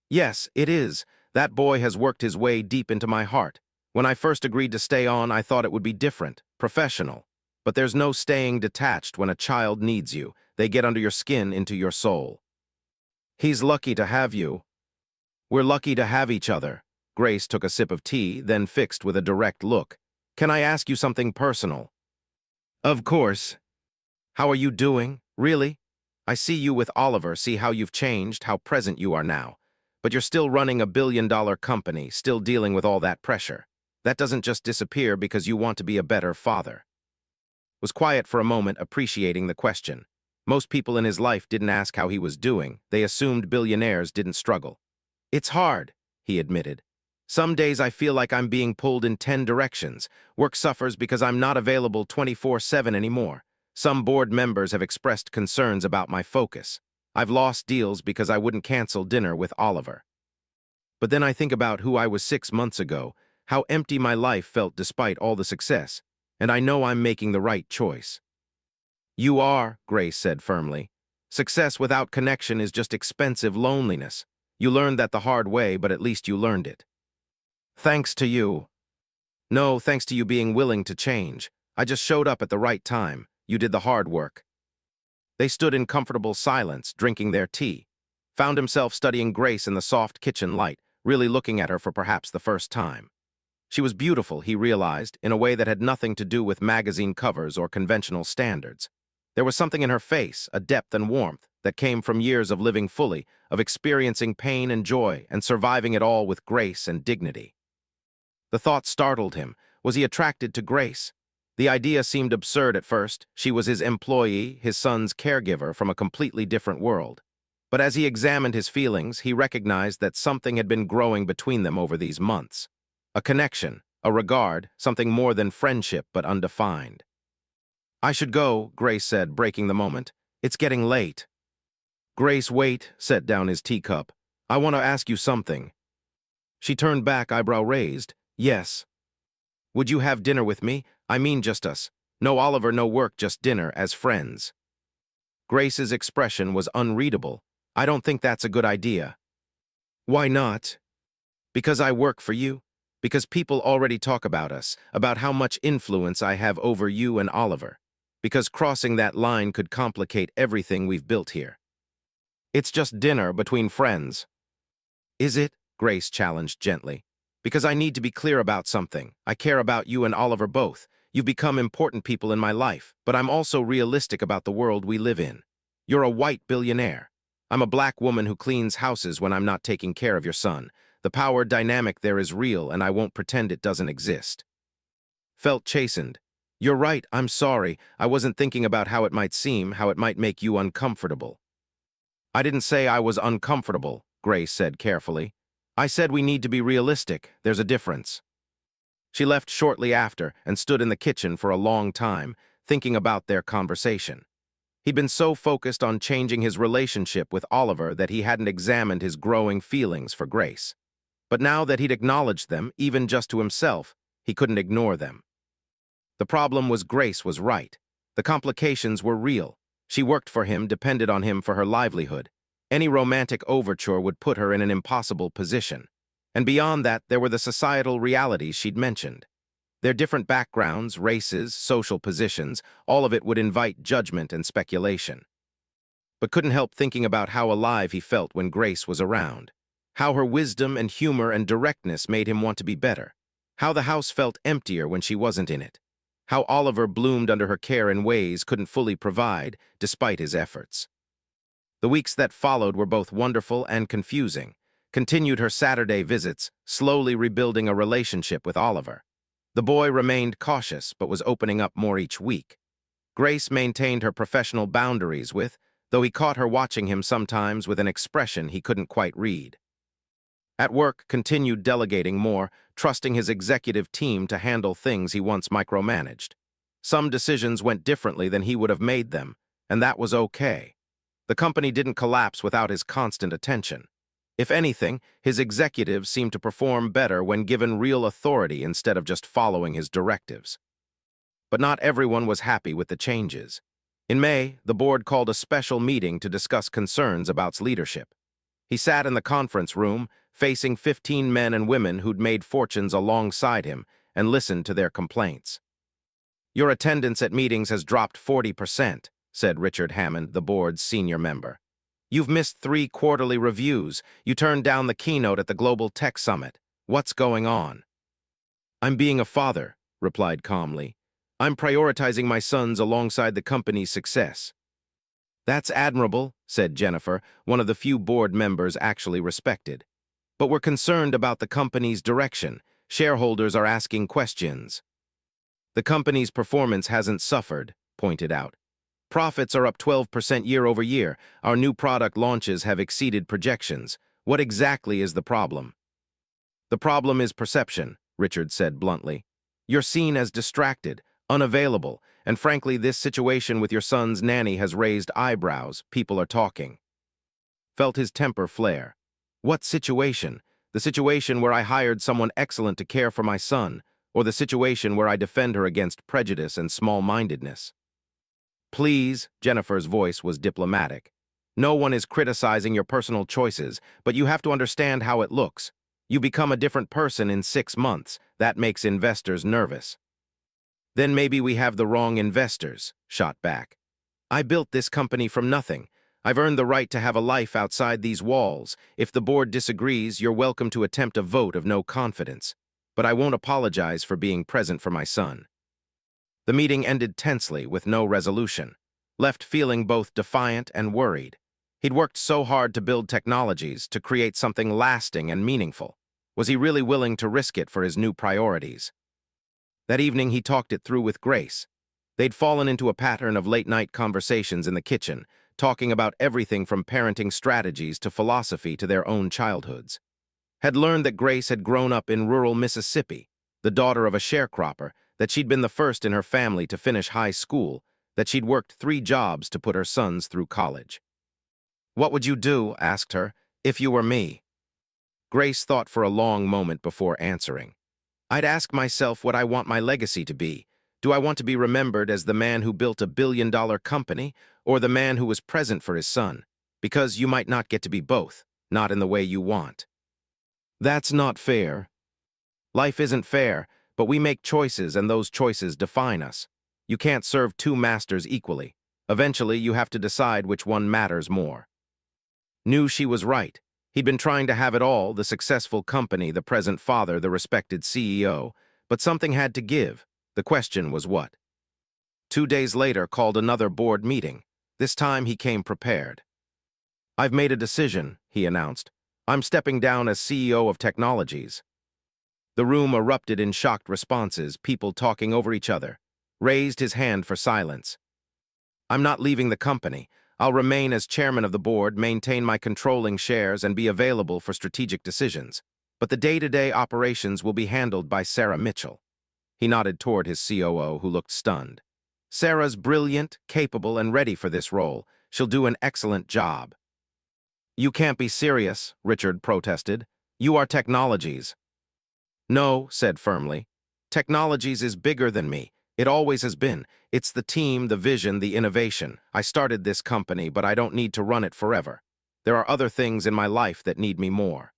"Yes, it is. That boy has worked his way deep into my heart. When I first agreed to stay on, I thought it would be different, professional. But there's no staying detached when a child needs you. They get under your skin, into your soul." "He's lucky to have you." "We're lucky to have each other." Grace took a sip of tea, then fixed with a direct look. "Can I ask you something personal?" "Of course." "How are you doing? Really? I see you with Oliver, see how you've changed, how present you are now. But you're still running a billion-dollar company, still dealing with all that pressure. That doesn't just disappear because you want to be a better father." Was quiet for a moment, appreciating the question. Most people in his life didn't ask how he was doing. They assumed billionaires didn't struggle. "It's hard," he admitted. "Some days I feel like I'm being pulled in 10 directions. Work suffers because I'm not available 24/7 anymore. Some board members have expressed concerns about my focus. I've lost deals because I wouldn't cancel dinner with Oliver. But then I think about who I was 6 months ago, how empty my life felt despite all the success, and I know I'm making the right choice." "You are," Grace said firmly. "Success without connection is just expensive loneliness. You learned that the hard way, but at least you learned it." "Thanks to you." "No, thanks to you being willing to change. I just showed up at the right time. You did the hard work." They stood in comfortable silence, drinking their tea. Found himself studying Grace in the soft kitchen light, really looking at her for perhaps the first time. She was beautiful, he realized, in a way that had nothing to do with magazine covers or conventional standards. There was something in her face, a depth and warmth, that came from years of living fully, of experiencing pain and joy, and surviving it all with grace and dignity. The thought startled him. Was he attracted to Grace? The idea seemed absurd at first. She was his employee, his son's caregiver from a completely different world. But as he examined his feelings, he recognized that something had been growing between them over these months. A connection, a regard, something more than friendship but undefined. "I should go," Grace said, breaking the moment. "It's getting late." "Grace, wait," set down his teacup. "I want to ask you something." She turned back, eyebrow raised. "Yes." "Would you have dinner with me? I mean just us. No Oliver, no work, just dinner, as friends." Grace's expression was unreadable. "I don't think that's a good idea." "Why not?" "Because I work for you. Because people already talk about us, about how much influence I have over you and Oliver. Because crossing that line could complicate everything we've built here." "It's just dinner between friends." "Is it?" Grace challenged gently. "Because I need to be clear about something. I care about you and Oliver both. You've become important people in my life, but I'm also realistic about the world we live in. You're a white billionaire. I'm a black woman who cleans houses when I'm not taking care of your son. The power dynamic there is real, and I won't pretend it doesn't exist." Felt chastened. "You're right, I'm sorry. I wasn't thinking about how it might seem, how it might make you uncomfortable." "I didn't say I was uncomfortable," Grace said carefully. "I said we need to be realistic. There's a difference." She left shortly after and stood in the kitchen for a long time, thinking about their conversation. He'd been so focused on changing his relationship with Oliver that he hadn't examined his growing feelings for Grace. But now that he'd acknowledged them, even just to himself, he couldn't ignore them. The problem was Grace was right. The complications were real. She worked for him, depended on him for her livelihood. Any romantic overture would put her in an impossible position. And beyond that, there were the societal realities she'd mentioned. Their different backgrounds, races, social positions, all of it would invite judgment and speculation. But couldn't help thinking about how alive he felt when Grace was around. How her wisdom and humor and directness made him want to be better. How the house felt emptier when she wasn't in it. How Oliver bloomed under her care in ways couldn't fully provide, despite his efforts. The weeks that followed were both wonderful and confusing. Continued her Saturday visits, slowly rebuilding a relationship with Oliver. The boy remained cautious, but was opening up more each week. Grace maintained her professional boundaries though he caught her watching him sometimes with an expression he couldn't quite read. At work, continued delegating more, trusting his executive team to handle things he once micromanaged. Some decisions went differently than he would have made them, and that was okay. The company didn't collapse without his constant attention. If anything, his executives seemed to perform better when given real authority instead of just following his directives. But not everyone was happy with the changes. In May, the board called a special meeting to discuss concerns about leadership. He sat in the conference room, facing 15 men and women who'd made fortunes alongside him, and listened to their complaints. "Your attendance at meetings has dropped 40%, said Richard Hammond, the board's senior member. "You've missed 3 quarterly reviews. You turned down the keynote at the Global Tech Summit. What's going on?" "I'm being a father," replied calmly. "I'm prioritizing my sons alongside the company's success." "That's admirable," said Jennifer, one of the few board members actually respected. "But we're concerned about the company's direction. Shareholders are asking questions." "The company's performance hasn't suffered," pointed out. "Profits are up 12% year over year. Our new product launches have exceeded projections. What exactly is the problem?" "The problem is perception," Richard said bluntly. "You're seen as distracted, unavailable, and frankly, this situation with your son's nanny has raised eyebrows. People are talking." Felt his temper flare. "What situation? The situation where I hired someone excellent to care for my son, or the situation where I defend her against prejudice and small-mindedness?" "Please," Jennifer's voice was diplomatic. "No one is criticizing your personal choices, but you have to understand how it looks. You become a different person in 6 months. That makes investors nervous." "Then maybe we have the wrong investors," shot back. "I built this company from nothing. I've earned the right to have a life outside these walls. If the board disagrees, you're welcome to attempt a vote of no confidence. But I won't apologize for being present for my son." The meeting ended tensely with no resolution, left feeling both defiant and worried. He'd worked so hard to build technologies, to create something lasting and meaningful. Was he really willing to risk it for his new priorities? That evening, he talked it through with Grace. They'd fallen into a pattern of late-night conversations in the kitchen, talking about everything from parenting strategies to philosophy to their own childhoods. Had learned that Grace had grown up in rural Mississippi, the daughter of a sharecropper, that she'd been the first in her family to finish high school, that she'd worked 3 jobs to put her sons through college. "What would you do," asked her, "if you were me?" Grace thought for a long moment before answering. "I'd ask myself what I want my legacy to be. Do I want to be remembered as the man who built a billion-dollar company, or the man who was present for his son? Because you might not get to be both, not in the way you want." "That's not fair." "Life isn't fair, but we make choices and those choices define us. You can't serve 2 masters equally. Eventually, you have to decide which one matters more." Knew she was right. He'd been trying to have it all, the successful company, the present father, the respected CEO, but something had to give. The question was what? 2 days later, called another board meeting. This time, he came prepared. "I've made a decision," he announced. "I'm stepping down as CEO of Technologies." The room erupted in shocked responses, people talking over each other. Raised his hand for silence. "I'm not leaving the company. I'll remain as chairman of the board, maintain my controlling shares, and be available for strategic decisions. But the day-to-day operations will be handled by Sarah Mitchell." He nodded toward his COO, who looked stunned. "Sarah's brilliant, capable, and ready for this role. She'll do an excellent job." "You can't be serious," Richard protested. "You are Technologies." "No," said firmly. "Technologies is bigger than me. It always has been. It's the team, the vision, the innovation. I started this company, but I don't need to run it forever. There are other things in my life that need me more."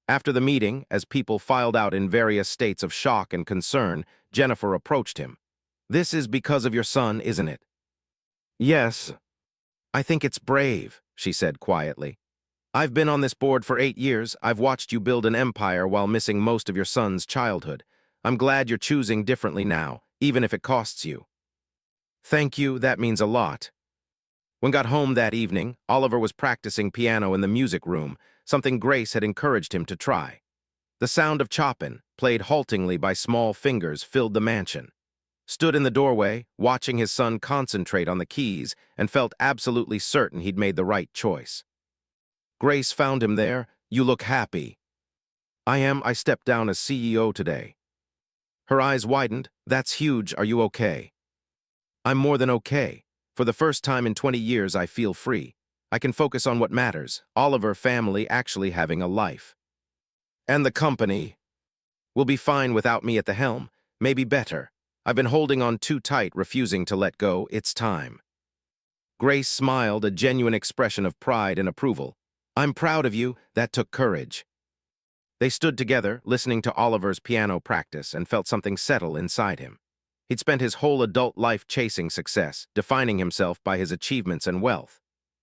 After the meeting, as people filed out in various states of shock and concern, Jennifer approached him. "This is because of your son, isn't it?" "Yes." "I think it's brave," she said quietly. "I've been on this board for 8 years. I've watched you build an empire while missing most of your son's childhood. I'm glad you're choosing differently now, even if it costs you." "Thank you, that means a lot." When got home that evening, Oliver was practicing piano in the music room, something Grace had encouraged him to try. The sound of Chopin, played haltingly by small fingers, filled the mansion. Stood in the doorway, watching his son concentrate on the keys, and felt absolutely certain he'd made the right choice. Grace found him there. "You look happy." I stepped down as CEO today. Her eyes widened. That's huge. Are you okay? I'm more than okay. For the first time in 20 years, I feel free. I can focus on what matters. Oliver family actually having a life. And the company will be fine without me at the helm. Maybe better. I've been holding on too tight, refusing to let go. It's time. Grace smiled, a genuine expression of pride and approval. I'm proud of you. That took courage. They stood together, listening to Oliver's piano practice, and felt something settle inside him. He'd spent his whole adult life chasing success, defining himself by his achievements and wealth.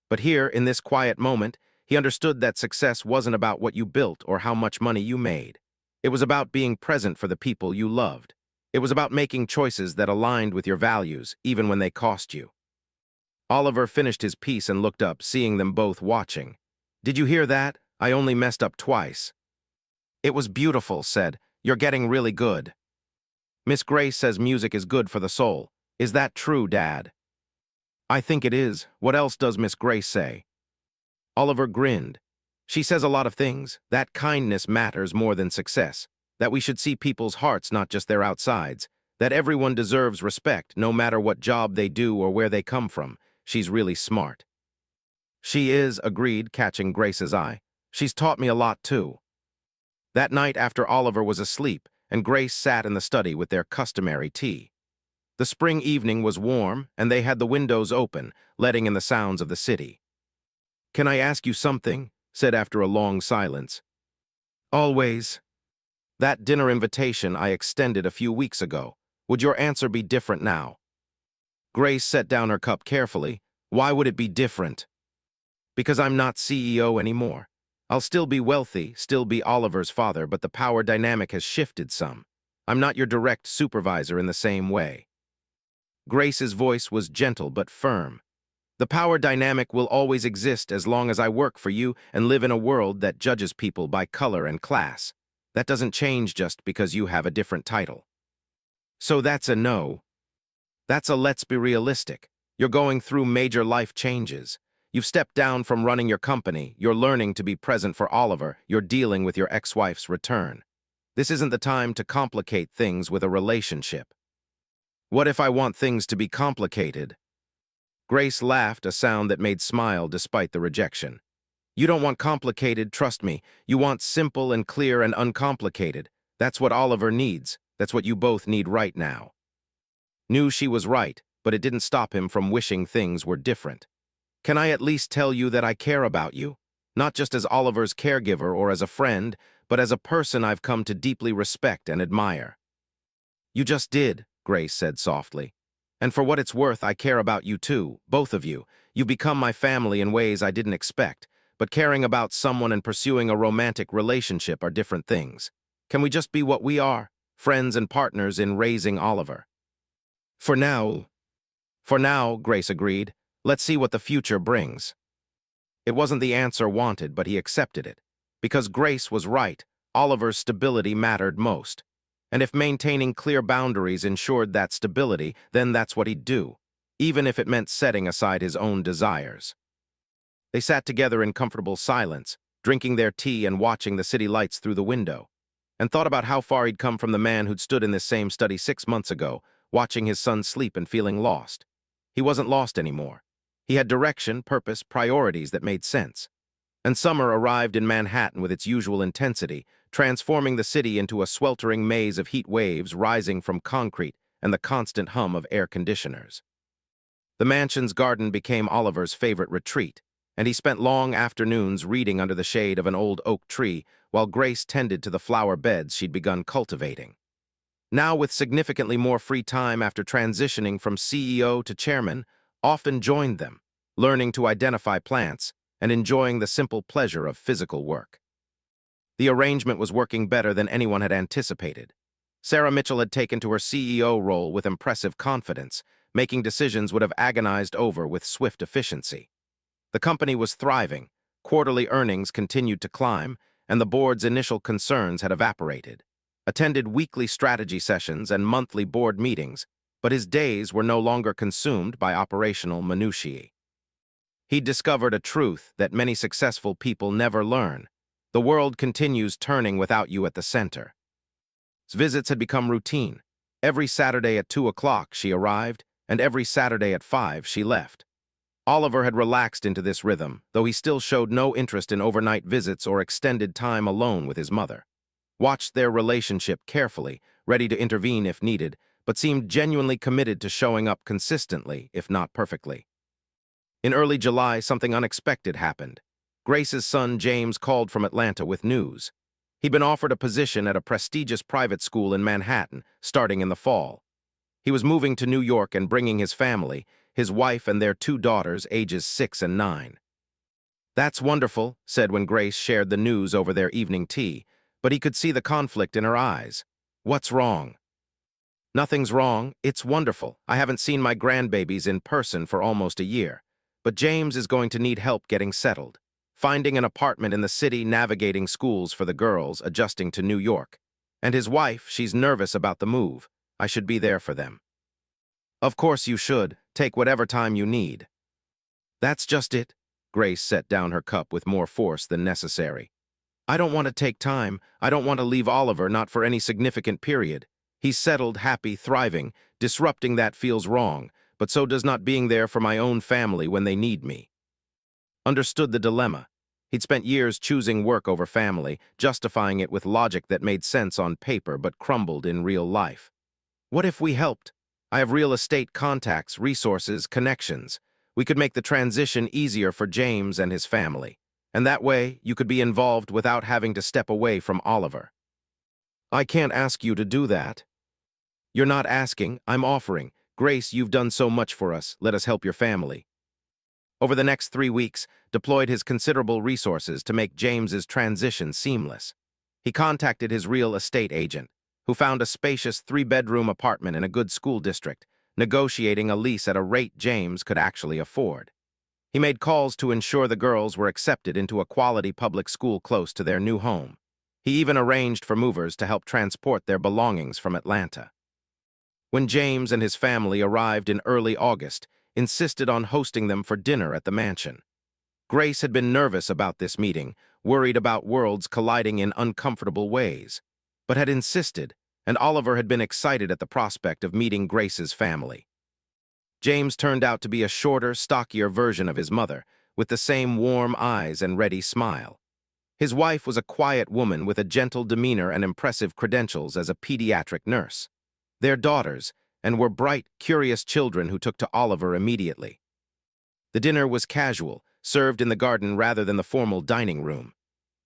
But here, in this quiet moment, he understood that success wasn't about what you built or how much money you made. It was about being present for the people you loved. It was about making choices that aligned with your values, even when they cost you. Oliver finished his piece and looked up, seeing them both watching. Did you hear that? I only messed up twice. It was beautiful, said. You're getting really good. Miss Grace says music is good for the soul. Is that true, Dad? I think it is. What else does Miss Grace say? Oliver grinned. She says a lot of things, that kindness matters more than success, that we should see people's hearts, not just their outsides, that everyone deserves respect, no matter what job they do or where they come from. She's really smart. She is, agreed, catching Grace's eye. She's taught me a lot, too. That night after Oliver was asleep, and Grace sat in the study with their customary tea. The spring evening was warm, and they had the windows open, letting in the sounds of the city. Can I ask you something? Said after a long silence. Always. That dinner invitation I extended a few weeks ago. Would your answer be different now? Grace set down her cup carefully. Why would it be different? Because I'm not CEO anymore. I'll still be wealthy, still be Oliver's father, but the power dynamic has shifted some. I'm not your direct supervisor in the same way. Grace's voice was gentle but firm. The power dynamic will always exist as long as I work for you and live in a world that judges people by color and class. That doesn't change just because you have a different title. So that's a no. That's a let's be realistic. You're going through major life changes. You've stepped down from running your company, you're learning to be present for Oliver, you're dealing with your ex-wife's return. This isn't the time to complicate things with a relationship. What if I want things to be complicated? Grace laughed, a sound that made smile despite the rejection. You don't want complicated, trust me. You want simple and clear and uncomplicated. That's what Oliver needs. That's what you both need right now. Knew she was right, but it didn't stop him from wishing things were different. Can I at least tell you that I care about you? Not just as Oliver's caregiver or as a friend, but as a person I've come to deeply respect and admire. You just did, Grace said softly. And for what it's worth, I care about you too, both of you. You've become my family in ways I didn't expect, but caring about someone and pursuing a romantic relationship are different things. Can we just be what we are, friends and partners in raising Oliver? For now, Grace agreed. Let's see what the future brings. It wasn't the answer wanted, but he accepted it. Because Grace was right, Oliver's stability mattered most. And if maintaining clear boundaries ensured that stability, then that's what he'd do, even if it meant setting aside his own desires. They sat together in comfortable silence, drinking their tea and watching the city lights through the window, and thought about how far he'd come from the man who'd stood in this same study 6 months ago, watching his son sleep and feeling lost. He wasn't lost anymore. He had direction, purpose, priorities that made sense. And summer arrived in Manhattan with its usual intensity, transforming the city into a sweltering maze of heat waves rising from concrete and the constant hum of air conditioners. The mansion's garden became Oliver's favorite retreat, and he spent long afternoons reading under the shade of an old oak tree while Grace tended to the flower beds she'd begun cultivating. Now, with significantly more free time after transitioning from CEO to chairman, often joined them, learning to identify plants and enjoying the simple pleasure of physical work. The arrangement was working better than anyone had anticipated. Sarah Mitchell had taken to her CEO role with impressive confidence, making decisions would have agonized over with swift efficiency. The company was thriving, quarterly earnings continued to climb, and the board's initial concerns had evaporated. Attended weekly strategy sessions and monthly board meetings, but his days were no longer consumed by operational minutiae. He'd discovered a truth that many successful people never learn. The world continues turning without you at the center. Visits had become routine. Every Saturday at 2 o'clock she arrived, and every Saturday at 5 she left. Oliver had relaxed into this rhythm, though he still showed no interest in overnight visits or extended time alone with his mother. Watched their relationship carefully, ready to intervene if needed, but seemed genuinely committed to showing up consistently, if not perfectly. In early July, something unexpected happened. Grace's son, James, called from Atlanta with news. He'd been offered a position at a prestigious private school in Manhattan, starting in the fall. He was moving to New York and bringing his family, his wife and their 2 daughters, ages 6 and 9. "That's wonderful," said when Grace shared the news over their evening tea, but he could see the conflict in her eyes. "What's wrong?" "Nothing's wrong. It's wonderful. I haven't seen my grandbabies in person for almost a year. But James is going to need help getting settled. Finding an apartment in the city, navigating schools for the girls, adjusting to New York. And his wife, she's nervous about the move. I should be there for them." "Of course you should. Take whatever time you need." "That's just it." Grace set down her cup with more force than necessary. "I don't want to take time. I don't want to leave Oliver, not for any significant period. He's settled, happy, thriving. Disrupting that feels wrong, but so does not being there for my own family when they need me." Understood the dilemma. He'd spent years choosing work over family, justifying it with logic that made sense on paper but crumbled in real life. "What if we helped? I have real estate contacts, resources, connections. We could make the transition easier for James and his family. And that way, you could be involved without having to step away from Oliver." "I can't ask you to do that." "You're not asking, I'm offering. Grace, you've done so much for us. Let us help your family." Over the next 3 weeks, deployed his considerable resources to make James's transition seamless. He contacted his real estate agent, who found a spacious 3-bedroom apartment in a good school district, negotiating a lease at a rate James could actually afford. He made calls to ensure the girls were accepted into a quality public school close to their new home. He even arranged for movers to help transport their belongings from Atlanta. When James and his family arrived in early August, insisted on hosting them for dinner at the mansion. Grace had been nervous about this meeting, worried about worlds colliding in uncomfortable ways, but had insisted, and Oliver had been excited at the prospect of meeting Grace's family. James turned out to be a shorter, stockier version of his mother, with the same warm eyes and ready smile. His wife was a quiet woman with a gentle demeanor and impressive credentials as a pediatric nurse. Their daughters, and were bright, curious children who took to Oliver immediately. The dinner was casual, served in the garden rather than the formal dining room.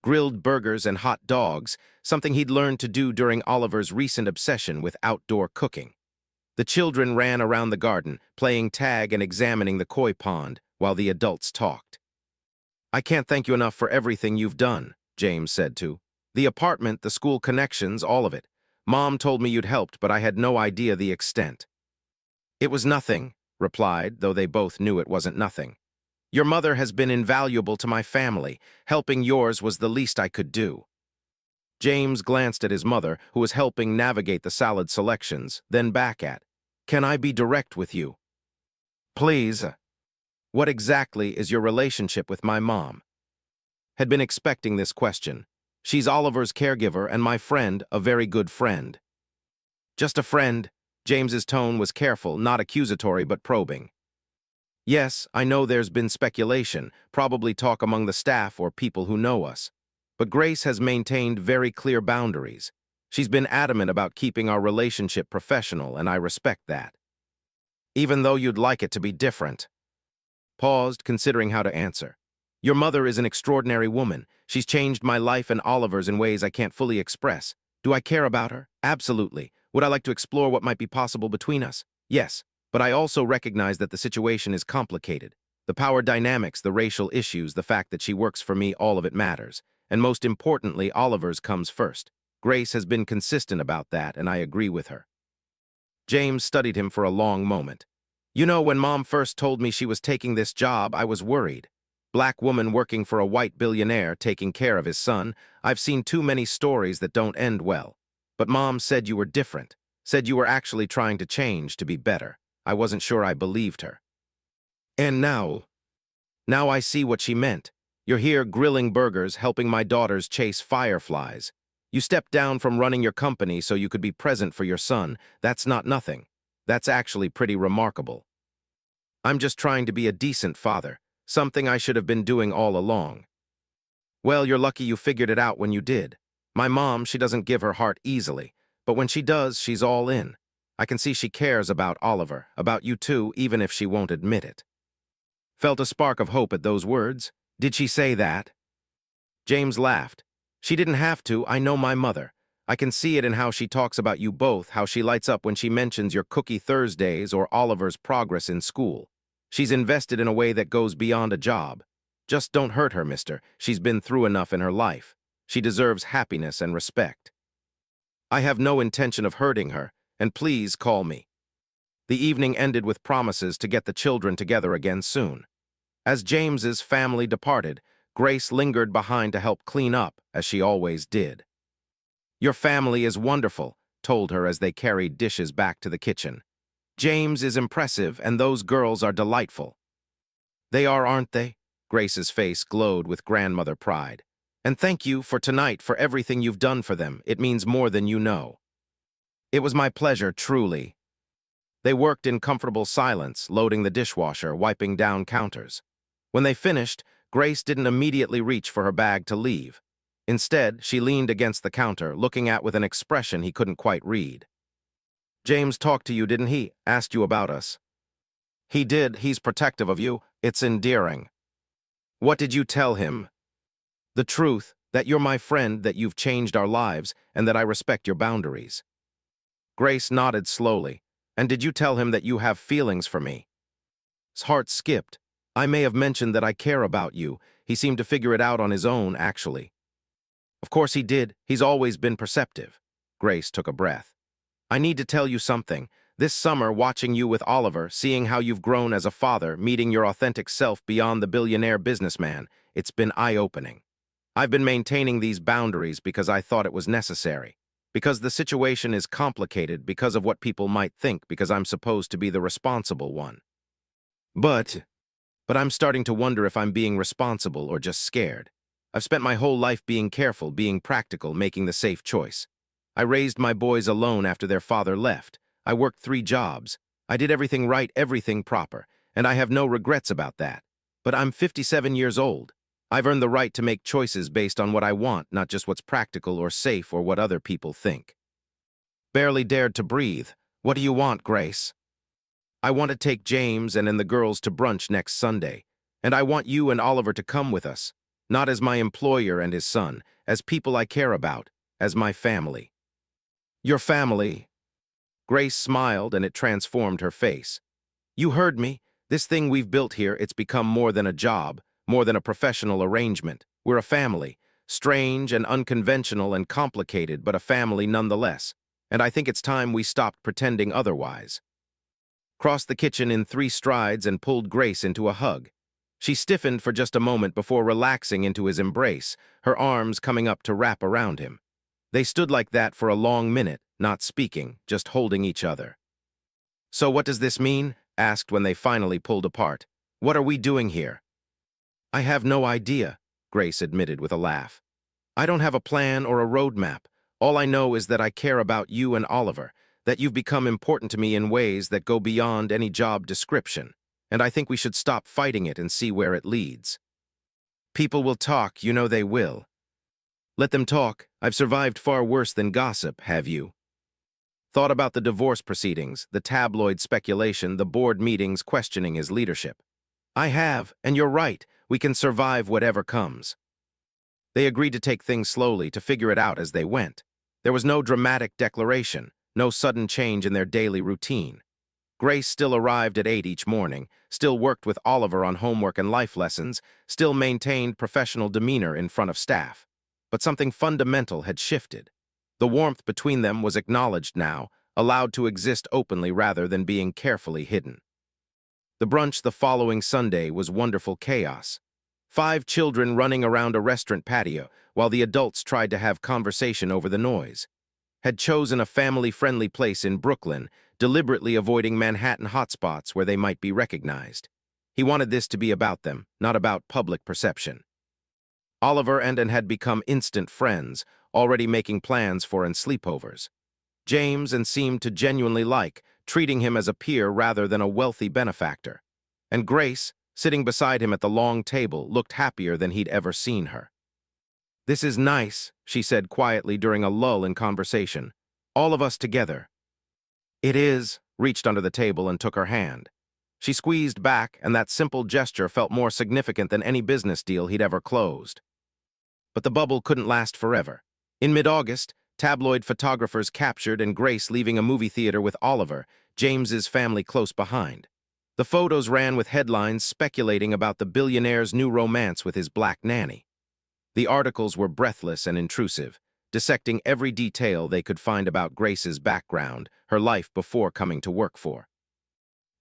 Grilled burgers and hot dogs, something he'd learned to do during Oliver's recent obsession with outdoor cooking. The children ran around the garden, playing tag and examining the koi pond, while the adults talked. "I can't thank you enough for everything you've done," James said to. "The apartment, the school connections, all of it. Mom told me you'd helped, but I had no idea the extent." "It was nothing," replied, though they both knew it wasn't nothing. "Your mother has been invaluable to my family. Helping yours was the least I could do." James glanced at his mother, who was helping navigate the salad selections, then back at, "Can I be direct with you?" "Please." "What exactly is your relationship with my mom?" Had been expecting this question. "She's Oliver's caregiver and my friend, a very good friend." "Just a friend." James's tone was careful, not accusatory but probing. "Yes, I know there's been speculation, probably talk among the staff or people who know us. But Grace has maintained very clear boundaries. She's been adamant about keeping our relationship professional, and I respect that. Even though you'd like it to be different." Paused, considering how to answer. "Your mother is an extraordinary woman. She's changed my life and Oliver's in ways I can't fully express. Do I care about her? Absolutely. Would I like to explore what might be possible between us? Yes. But I also recognize that the situation is complicated. The power dynamics, the racial issues, the fact that she works for me, all of it matters. And most importantly, Oliver's comes first. Grace has been consistent about that, and I agree with her." James studied him for a long moment. "You know, when Mom first told me she was taking this job, I was worried. Black woman working for a white billionaire taking care of his son. I've seen too many stories that don't end well. But Mom said you were different, said you were actually trying to change to be better. I wasn't sure I believed her. And now I see what she meant. You're here grilling burgers, helping my daughters chase fireflies. You stepped down from running your company so you could be present for your son. That's not nothing. That's actually pretty remarkable. I'm just trying to be a decent father, something I should have been doing all along. Well, you're lucky you figured it out when you did. My mom, she doesn't give her heart easily, but when she does, she's all in. I can see she cares about Oliver, about you too, even if she won't admit it. Felt a spark of hope at those words. Did she say that? James laughed. She didn't have to, I know my mother. I can see it in how she talks about you both, how she lights up when she mentions your Cookie Thursdays or Oliver's progress in school. She's invested in a way that goes beyond a job. Just don't hurt her, mister. She's been through enough in her life. She deserves happiness and respect. I have no intention of hurting her, and please call me. The evening ended with promises to get the children together again soon. As James's family departed, Grace lingered behind to help clean up, as she always did. Your family is wonderful, told her as they carried dishes back to the kitchen. James is impressive, and those girls are delightful. They are, aren't they? Grace's face glowed with grandmother pride. And thank you for tonight, for everything you've done for them. It means more than you know. It was my pleasure, truly. They worked in comfortable silence, loading the dishwasher, wiping down counters. When they finished, Grace didn't immediately reach for her bag to leave. Instead, she leaned against the counter, looking at with an expression he couldn't quite read. James talked to you, didn't he? Asked you about us. He did. He's protective of you. It's endearing. What did you tell him? The truth, that you're my friend, that you've changed our lives, and that I respect your boundaries. Grace nodded slowly. And did you tell him that you have feelings for me? His heart skipped. I may have mentioned that I care about you. He seemed to figure it out on his own, actually. Of course he did. He's always been perceptive. Grace took a breath. I need to tell you something. This summer, watching you with Oliver, seeing how you've grown as a father, meeting your authentic self beyond the billionaire businessman, it's been eye-opening. I've been maintaining these boundaries because I thought it was necessary. Because the situation is complicated, because of what people might think, because I'm supposed to be the responsible one. But I'm starting to wonder if I'm being responsible or just scared. I've spent my whole life being careful, being practical, making the safe choice. I raised my boys alone after their father left. I worked 3 jobs. I did everything right, everything proper, and I have no regrets about that. But I'm 57 years old. I've earned the right to make choices based on what I want, not just what's practical or safe or what other people think. Barely dared to breathe. What do you want, Grace? I want to take James and the girls to brunch next Sunday, and I want you and Oliver to come with us, not as my employer and his son, as people I care about, as my family. Your family? Grace smiled, and it transformed her face. You heard me. This thing we've built here, it's become more than a job, more than a professional arrangement. We're a family, strange and unconventional and complicated, but a family nonetheless. And I think it's time we stopped pretending otherwise. Crossed the kitchen in 3 strides and pulled Grace into a hug. She stiffened for just a moment before relaxing into his embrace, her arms coming up to wrap around him. They stood like that for a long minute, not speaking, just holding each other. So what does this mean? Asked when they finally pulled apart. What are we doing here? I have no idea, Grace admitted with a laugh. I don't have a plan or a roadmap. All I know is that I care about you and Oliver, that you've become important to me in ways that go beyond any job description, and I think we should stop fighting it and see where it leads. People will talk, you know they will. Let them talk. I've survived far worse than gossip, have you? Thought about the divorce proceedings, the tabloid speculation, the board meetings questioning his leadership. I have, and you're right, we can survive whatever comes. They agreed to take things slowly, to figure it out as they went. There was no dramatic declaration, no sudden change in their daily routine. Grace still arrived at 8 each morning, still worked with Oliver on homework and life lessons, still maintained professional demeanor in front of staff. But something fundamental had shifted. The warmth between them was acknowledged now, allowed to exist openly rather than being carefully hidden. The brunch the following Sunday was wonderful chaos. 5 children running around a restaurant patio while the adults tried to have conversation over the noise. Had chosen a family-friendly place in Brooklyn, deliberately avoiding Manhattan hotspots where they might be recognized. He wanted this to be about them, not about public perception. Oliver and Anne had become instant friends, already making plans for and sleepovers. James and seemed to genuinely like, treating him as a peer rather than a wealthy benefactor. And Grace, sitting beside him at the long table, looked happier than he'd ever seen her. "This is nice," she said quietly during a lull in conversation. "All of us together." "It is," reached under the table and took her hand. She squeezed back, and that simple gesture felt more significant than any business deal he'd ever closed. But the bubble couldn't last forever. In mid-August, tabloid photographers captured and Grace leaving a movie theater with Oliver, James's family close behind. The photos ran with headlines speculating about the billionaire's new romance with his black nanny. The articles were breathless and intrusive, dissecting every detail they could find about Grace's background, her life before coming to work for.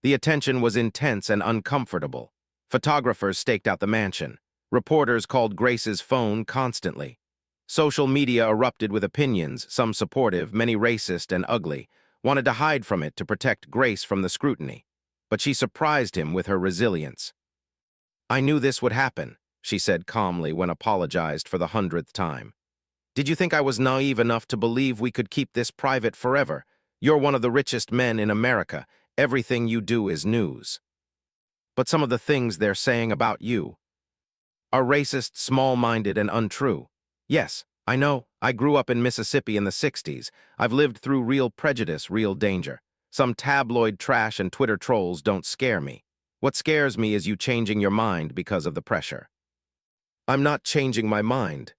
The attention was intense and uncomfortable. Photographers staked out the mansion. Reporters called Grace's phone constantly. Social media erupted with opinions, some supportive, many racist and ugly, wanted to hide from it to protect Grace from the scrutiny. But she surprised him with her resilience. "I knew this would happen," she said calmly when apologized for the 100th time. "Did you think I was naive enough to believe we could keep this private forever? You're one of the richest men in America. Everything you do is news. But some of the things they're saying about you are racist, small-minded, and untrue. Yes, I know. I grew up in Mississippi in the 60s. I've lived through real prejudice, real danger. Some tabloid trash and Twitter trolls don't scare me. What scares me is you changing your mind because of the pressure." "I'm not changing my mind."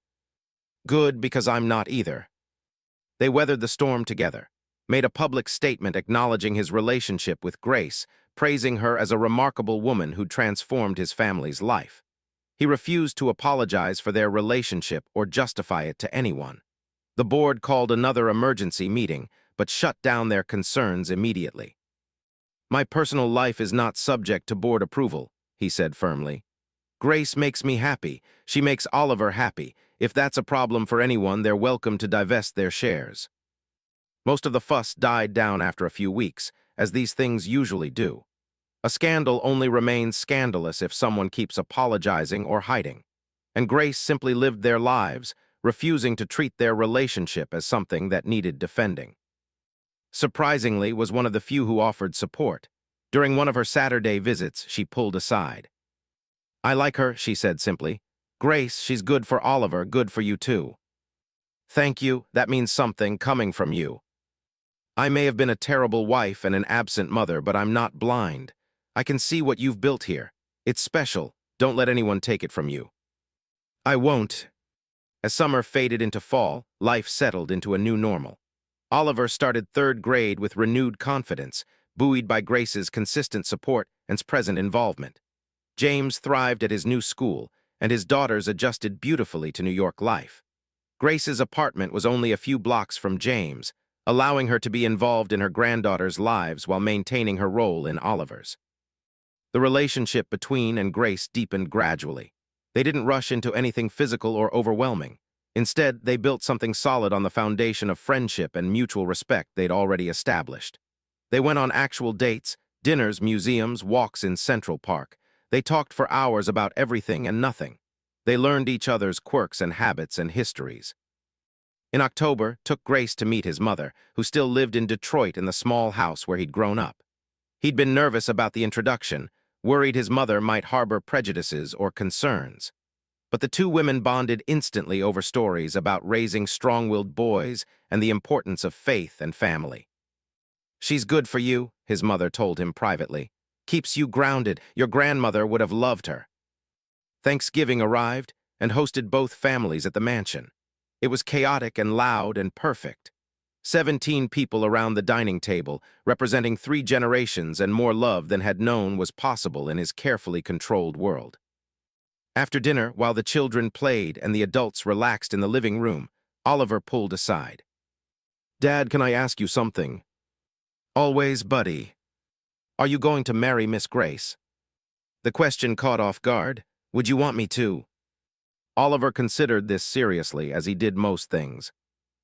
"Good, because I'm not either." They weathered the storm together, made a public statement acknowledging his relationship with Grace, praising her as a remarkable woman who transformed his family's life. He refused to apologize for their relationship or justify it to anyone. The board called another emergency meeting, but shut down their concerns immediately. "My personal life is not subject to board approval," he said firmly. "Grace makes me happy. She makes Oliver happy. If that's a problem for anyone, they're welcome to divest their shares." Most of the fuss died down after a few weeks, as these things usually do. A scandal only remains scandalous if someone keeps apologizing or hiding. And Grace simply lived their lives, refusing to treat their relationship as something that needed defending. Surprisingly, was one of the few who offered support. During one of her Saturday visits, she pulled aside. "I like her," she said simply. "Grace, she's good for Oliver, good for you too." "Thank you, that means something coming from you. I may have been a terrible wife and an absent mother, but I'm not blind. I can see what you've built here. It's special. Don't let anyone take it from you." "I won't." As summer faded into fall, life settled into a new normal. Oliver started third grade with renewed confidence, buoyed by Grace's consistent support and present involvement. James thrived at his new school, and his daughters adjusted beautifully to New York life. Grace's apartment was only a few blocks from James, allowing her to be involved in her granddaughters' lives while maintaining her role in Oliver's. The relationship between and Grace deepened gradually. They didn't rush into anything physical or overwhelming. Instead, they built something solid on the foundation of friendship and mutual respect they'd already established. They went on actual dates, dinners, museums, walks in Central Park. They talked for hours about everything and nothing. They learned each other's quirks and habits and histories. In October, took Grace to meet his mother, who still lived in Detroit in the small house where he'd grown up. He'd been nervous about the introduction, worried his mother might harbor prejudices or concerns. But the two women bonded instantly over stories about raising strong-willed boys and the importance of faith and family. "She's good for you," his mother told him privately. "Keeps you grounded. Your grandmother would have loved her." Thanksgiving arrived and hosted both families at the mansion. It was chaotic and loud and perfect. 17 people around the dining table, representing 3 generations and more love than had known was possible in his carefully controlled world. After dinner, while the children played and the adults relaxed in the living room, Oliver pulled aside. "Dad, can I ask you something?" "Always, buddy." "Are you going to marry Miss Grace?" The question caught off guard. "Would you want me to?" Oliver considered this seriously, as he did most things.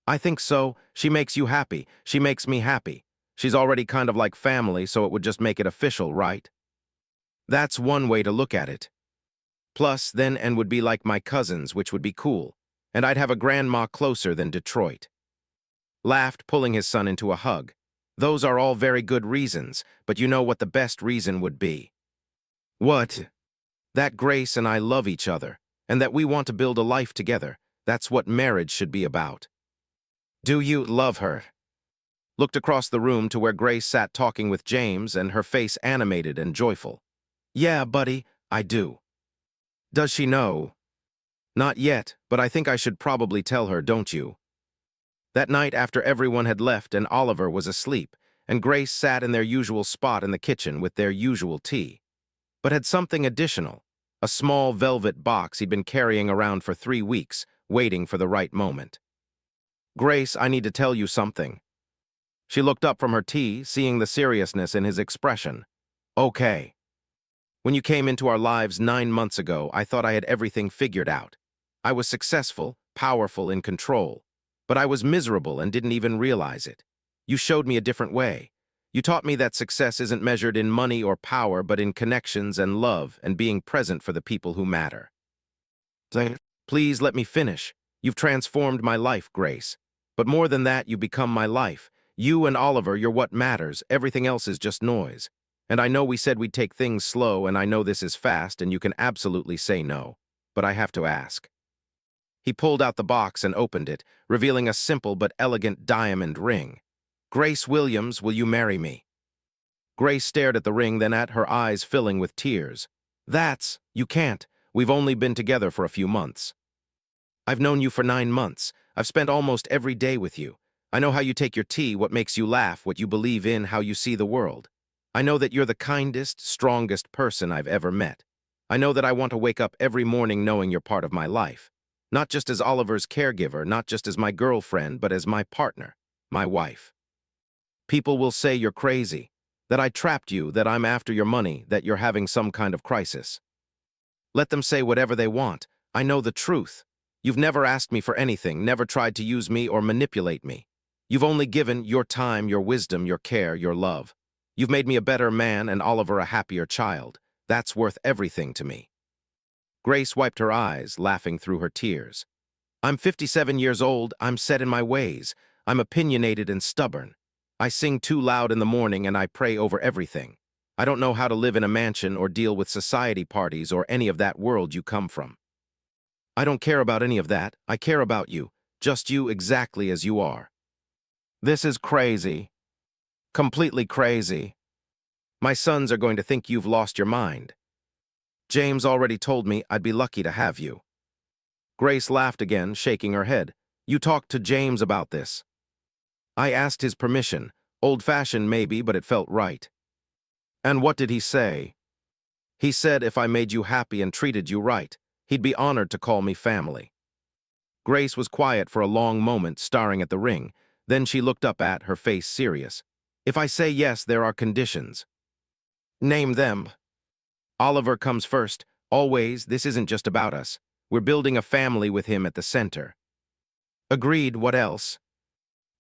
"I think so. She makes you happy. She makes me happy. She's already kind of like family, so it would just make it official, right?" "That's one way to look at it." Plus, then and would be like my cousins, which would be cool. And I'd have a grandma closer than Detroit. Laughed, pulling his son into a hug. Those are all very good reasons, but you know what the best reason would be. What? That Grace and I love each other, and that we want to build a life together. That's what marriage should be about. Do you love her? Looked across the room to where Grace sat talking with James, and her face animated and joyful. Yeah, buddy, I do. Does she know? Not yet, but I think I should probably tell her, don't you? That night after everyone had left and Oliver was asleep, and Grace sat in their usual spot in the kitchen with their usual tea, but had something additional, a small velvet box he'd been carrying around for 3 weeks, waiting for the right moment. Grace, I need to tell you something. She looked up from her tea, seeing the seriousness in his expression. Okay. When you came into our lives 9 months ago, I thought I had everything figured out. I was successful, powerful, in control. But I was miserable and didn't even realize it. You showed me a different way. You taught me that success isn't measured in money or power, but in connections and love and being present for the people who matter. Please let me finish. You've transformed my life, Grace. But more than that, you become my life. You and Oliver, you're what matters. Everything else is just noise. And I know we said we'd take things slow, and I know this is fast, and you can absolutely say no. But I have to ask. He pulled out the box and opened it, revealing a simple but elegant diamond ring. Grace Williams, will you marry me? Grace stared at the ring, then at her eyes filling with tears. You can't. We've only been together for a few months. I've known you for 9 months. I've spent almost every day with you. I know how you take your tea, what makes you laugh, what you believe in, how you see the world. I know that you're the kindest, strongest person I've ever met. I know that I want to wake up every morning knowing you're part of my life. Not just as Oliver's caregiver, not just as my girlfriend, but as my partner, my wife. People will say you're crazy, that I trapped you, that I'm after your money, that you're having some kind of crisis. Let them say whatever they want. I know the truth. You've never asked me for anything, never tried to use me or manipulate me. You've only given your time, your wisdom, your care, your love. You've made me a better man and Oliver a happier child. That's worth everything to me. Grace wiped her eyes, laughing through her tears. I'm 57 years old, I'm set in my ways. I'm opinionated and stubborn. I sing too loud in the morning and I pray over everything. I don't know how to live in a mansion or deal with society parties or any of that world you come from. I don't care about any of that. I care about you, just you exactly as you are. This is crazy. Completely crazy. My sons are going to think you've lost your mind. James already told me I'd be lucky to have you. Grace laughed again, shaking her head. You talked to James about this. I asked his permission. Old-fashioned maybe, but it felt right. And what did he say? He said if I made you happy and treated you right, he'd be honored to call me family. Grace was quiet for a long moment, staring at the ring. Then she looked up at, her face serious. If I say yes, there are conditions. Name them. Oliver comes first. Always, this isn't just about us. We're building a family with him at the center. Agreed, what else?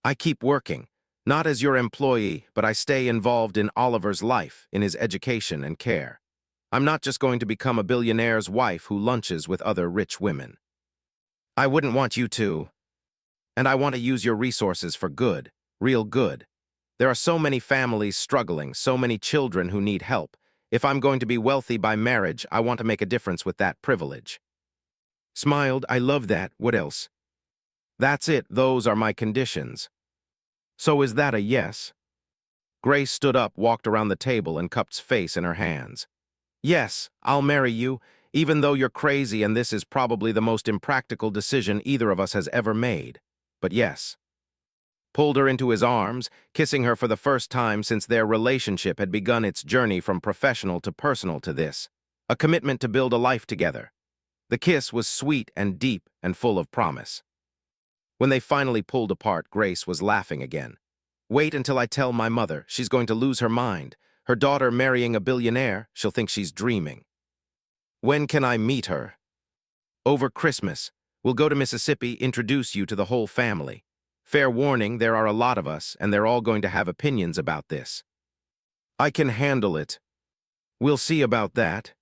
I keep working. Not as your employee, but I stay involved in Oliver's life, in his education and care. I'm not just going to become a billionaire's wife who lunches with other rich women. I wouldn't want you to. And I want to use your resources for good, real good. There are so many families struggling, so many children who need help. If I'm going to be wealthy by marriage, I want to make a difference with that privilege. Smiled, I love that, what else? That's it, those are my conditions. So is that a yes? Grace stood up, walked around the table, and cupped his face in her hands. Yes, I'll marry you, even though you're crazy and this is probably the most impractical decision either of us has ever made. But yes. Pulled her into his arms, kissing her for the first time since their relationship had begun its journey from professional to personal to this. A commitment to build a life together. The kiss was sweet and deep and full of promise. When they finally pulled apart, Grace was laughing again. Wait until I tell my mother. She's going to lose her mind. Her daughter marrying a billionaire, she'll think she's dreaming. When can I meet her? Over Christmas. We'll go to Mississippi, introduce you to the whole family. Fair warning, there are a lot of us, and they're all going to have opinions about this. I can handle it. We'll see about that.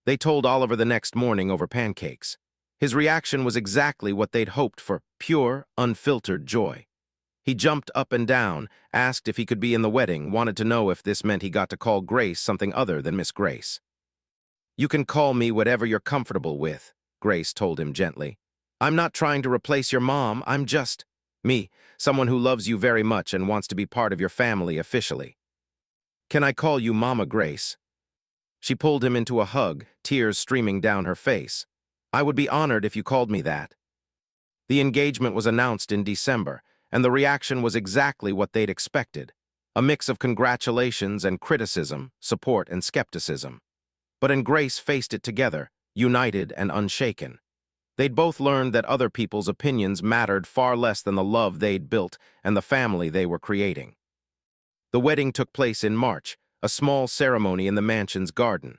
They told Oliver the next morning over pancakes. His reaction was exactly what they'd hoped for, pure, unfiltered joy. He jumped up and down, asked if he could be in the wedding, wanted to know if this meant he got to call Grace something other than Miss Grace. "You can call me whatever you're comfortable with," Grace told him gently. "I'm not trying to replace your mom, I'm just me, someone who loves you very much and wants to be part of your family officially. Can I call you Mama Grace?" She pulled him into a hug, tears streaming down her face. "I would be honored if you called me that." The engagement was announced in December, and the reaction was exactly what they'd expected. A mix of congratulations and criticism, support and skepticism. But Grace faced it together, united and unshaken. They'd both learned that other people's opinions mattered far less than the love they'd built and the family they were creating. The wedding took place in March, a small ceremony in the mansion's garden.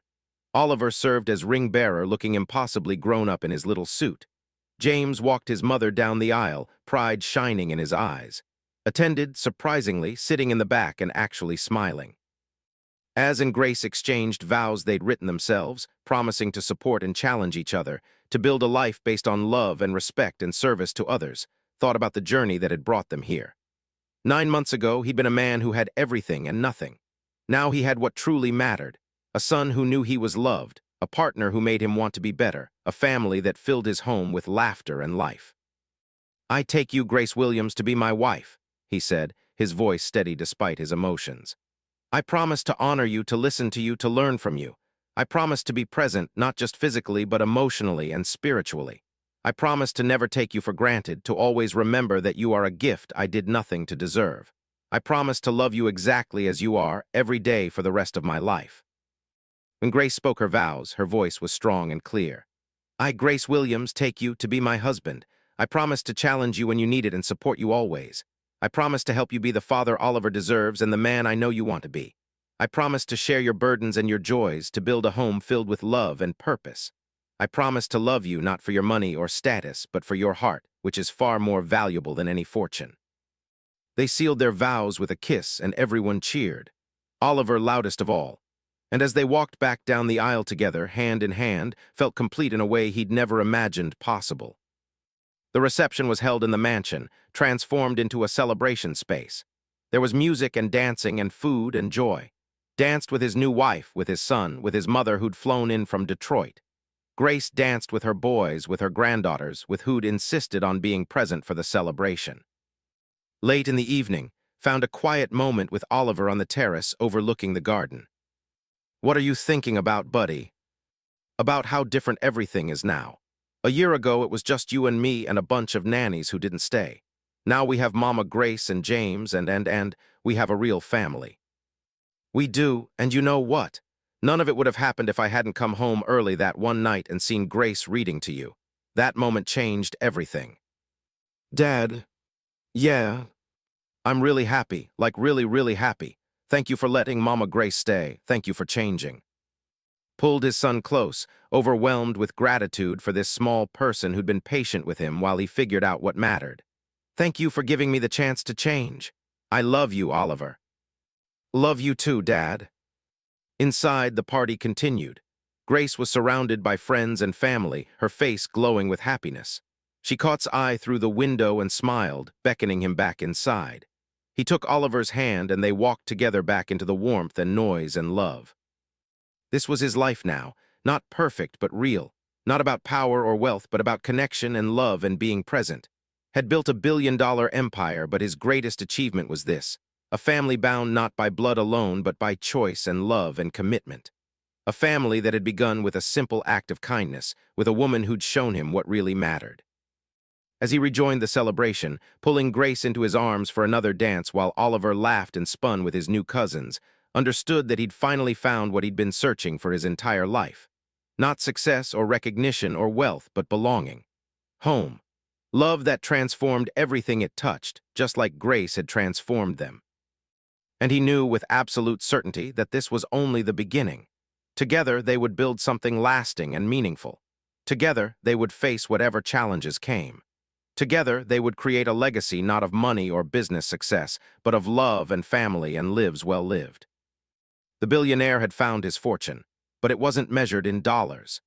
Oliver served as ring-bearer, looking impossibly grown up in his little suit. James walked his mother down the aisle, pride shining in his eyes. Attended, surprisingly, sitting in the back and actually smiling. As and Grace exchanged vows they'd written themselves, promising to support and challenge each other, to build a life based on love and respect and service to others, thought about the journey that had brought them here. 9 months ago, he'd been a man who had everything and nothing. Now he had what truly mattered, a son who knew he was loved, a partner who made him want to be better, a family that filled his home with laughter and life. "I take you, Grace Williams, to be my wife," he said, his voice steady despite his emotions. "I promise to honor you, to listen to you, to learn from you. I promise to be present, not just physically, but emotionally and spiritually. I promise to never take you for granted, to always remember that you are a gift I did nothing to deserve. I promise to love you exactly as you are, every day for the rest of my life." When Grace spoke her vows, her voice was strong and clear. "I, Grace Williams, take you to be my husband. I promise to challenge you when you need it and support you always. I promise to help you be the father Oliver deserves and the man I know you want to be. I promise to share your burdens and your joys, to build a home filled with love and purpose. I promise to love you not for your money or status, but for your heart, which is far more valuable than any fortune." They sealed their vows with a kiss, and everyone cheered, Oliver loudest of all. And as they walked back down the aisle together, hand in hand, felt complete in a way he'd never imagined possible. The reception was held in the mansion, transformed into a celebration space. There was music and dancing and food and joy. Danced with his new wife, with his son, with his mother who'd flown in from Detroit. Grace danced with her boys, with her granddaughters, with who'd insisted on being present for the celebration. Late in the evening, found a quiet moment with Oliver on the terrace overlooking the garden. "What are you thinking about, buddy?" "About how different everything is now. A year ago, it was just you and me and a bunch of nannies who didn't stay. Now we have Mama Grace and James and we have a real family." "We do, and you know what? None of it would have happened if I hadn't come home early that one night and seen Grace reading to you. That moment changed everything." "Dad, yeah, I'm really happy, like really, really happy. Thank you for letting Mama Grace stay. Thank you for changing." Pulled his son close, overwhelmed with gratitude for this small person who'd been patient with him while he figured out what mattered. "Thank you for giving me the chance to change. I love you, Oliver." "Love you too, Dad." Inside, the party continued. Grace was surrounded by friends and family, her face glowing with happiness. She caught his eye through the window and smiled, beckoning him back inside. He took Oliver's hand and they walked together back into the warmth and noise and love. This was his life now, not perfect but real, not about power or wealth but about connection and love and being present. Had built $1 billion empire, but his greatest achievement was this, a family bound not by blood alone but by choice and love and commitment. A family that had begun with a simple act of kindness, with a woman who'd shown him what really mattered. As he rejoined the celebration, pulling Grace into his arms for another dance while Oliver laughed and spun with his new cousins, understood that he'd finally found what he'd been searching for his entire life. Not success or recognition or wealth, but belonging. Home. Love that transformed everything it touched, just like Grace had transformed them. And he knew with absolute certainty that this was only the beginning. Together, they would build something lasting and meaningful. Together, they would face whatever challenges came. Together, they would create a legacy not of money or business success, but of love and family and lives well lived. The billionaire had found his fortune, But it wasn't measured in dollars.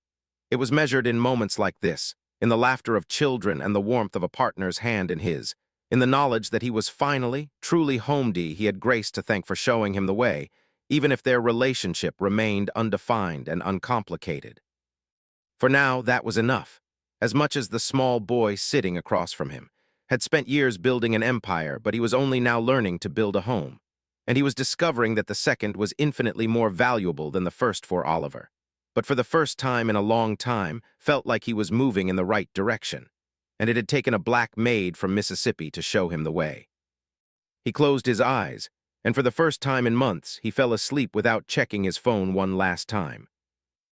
It was measured in moments like this, in the laughter of children and the warmth of a partner's hand in his, in the knowledge that he was finally, truly homedy he had Grace to thank for showing him the way, even if their relationship remained undefined and uncomplicated. For now, that was enough. As much as the small boy sitting across from him had spent years building an empire, but he was only now learning to build a home. And he was discovering that the second was infinitely more valuable than the first for Oliver. But for the first time in a long time, felt like he was moving in the right direction. And it had taken a black maid from Mississippi to show him the way. He closed his eyes, and for the first time in months, he fell asleep without checking his phone one last time.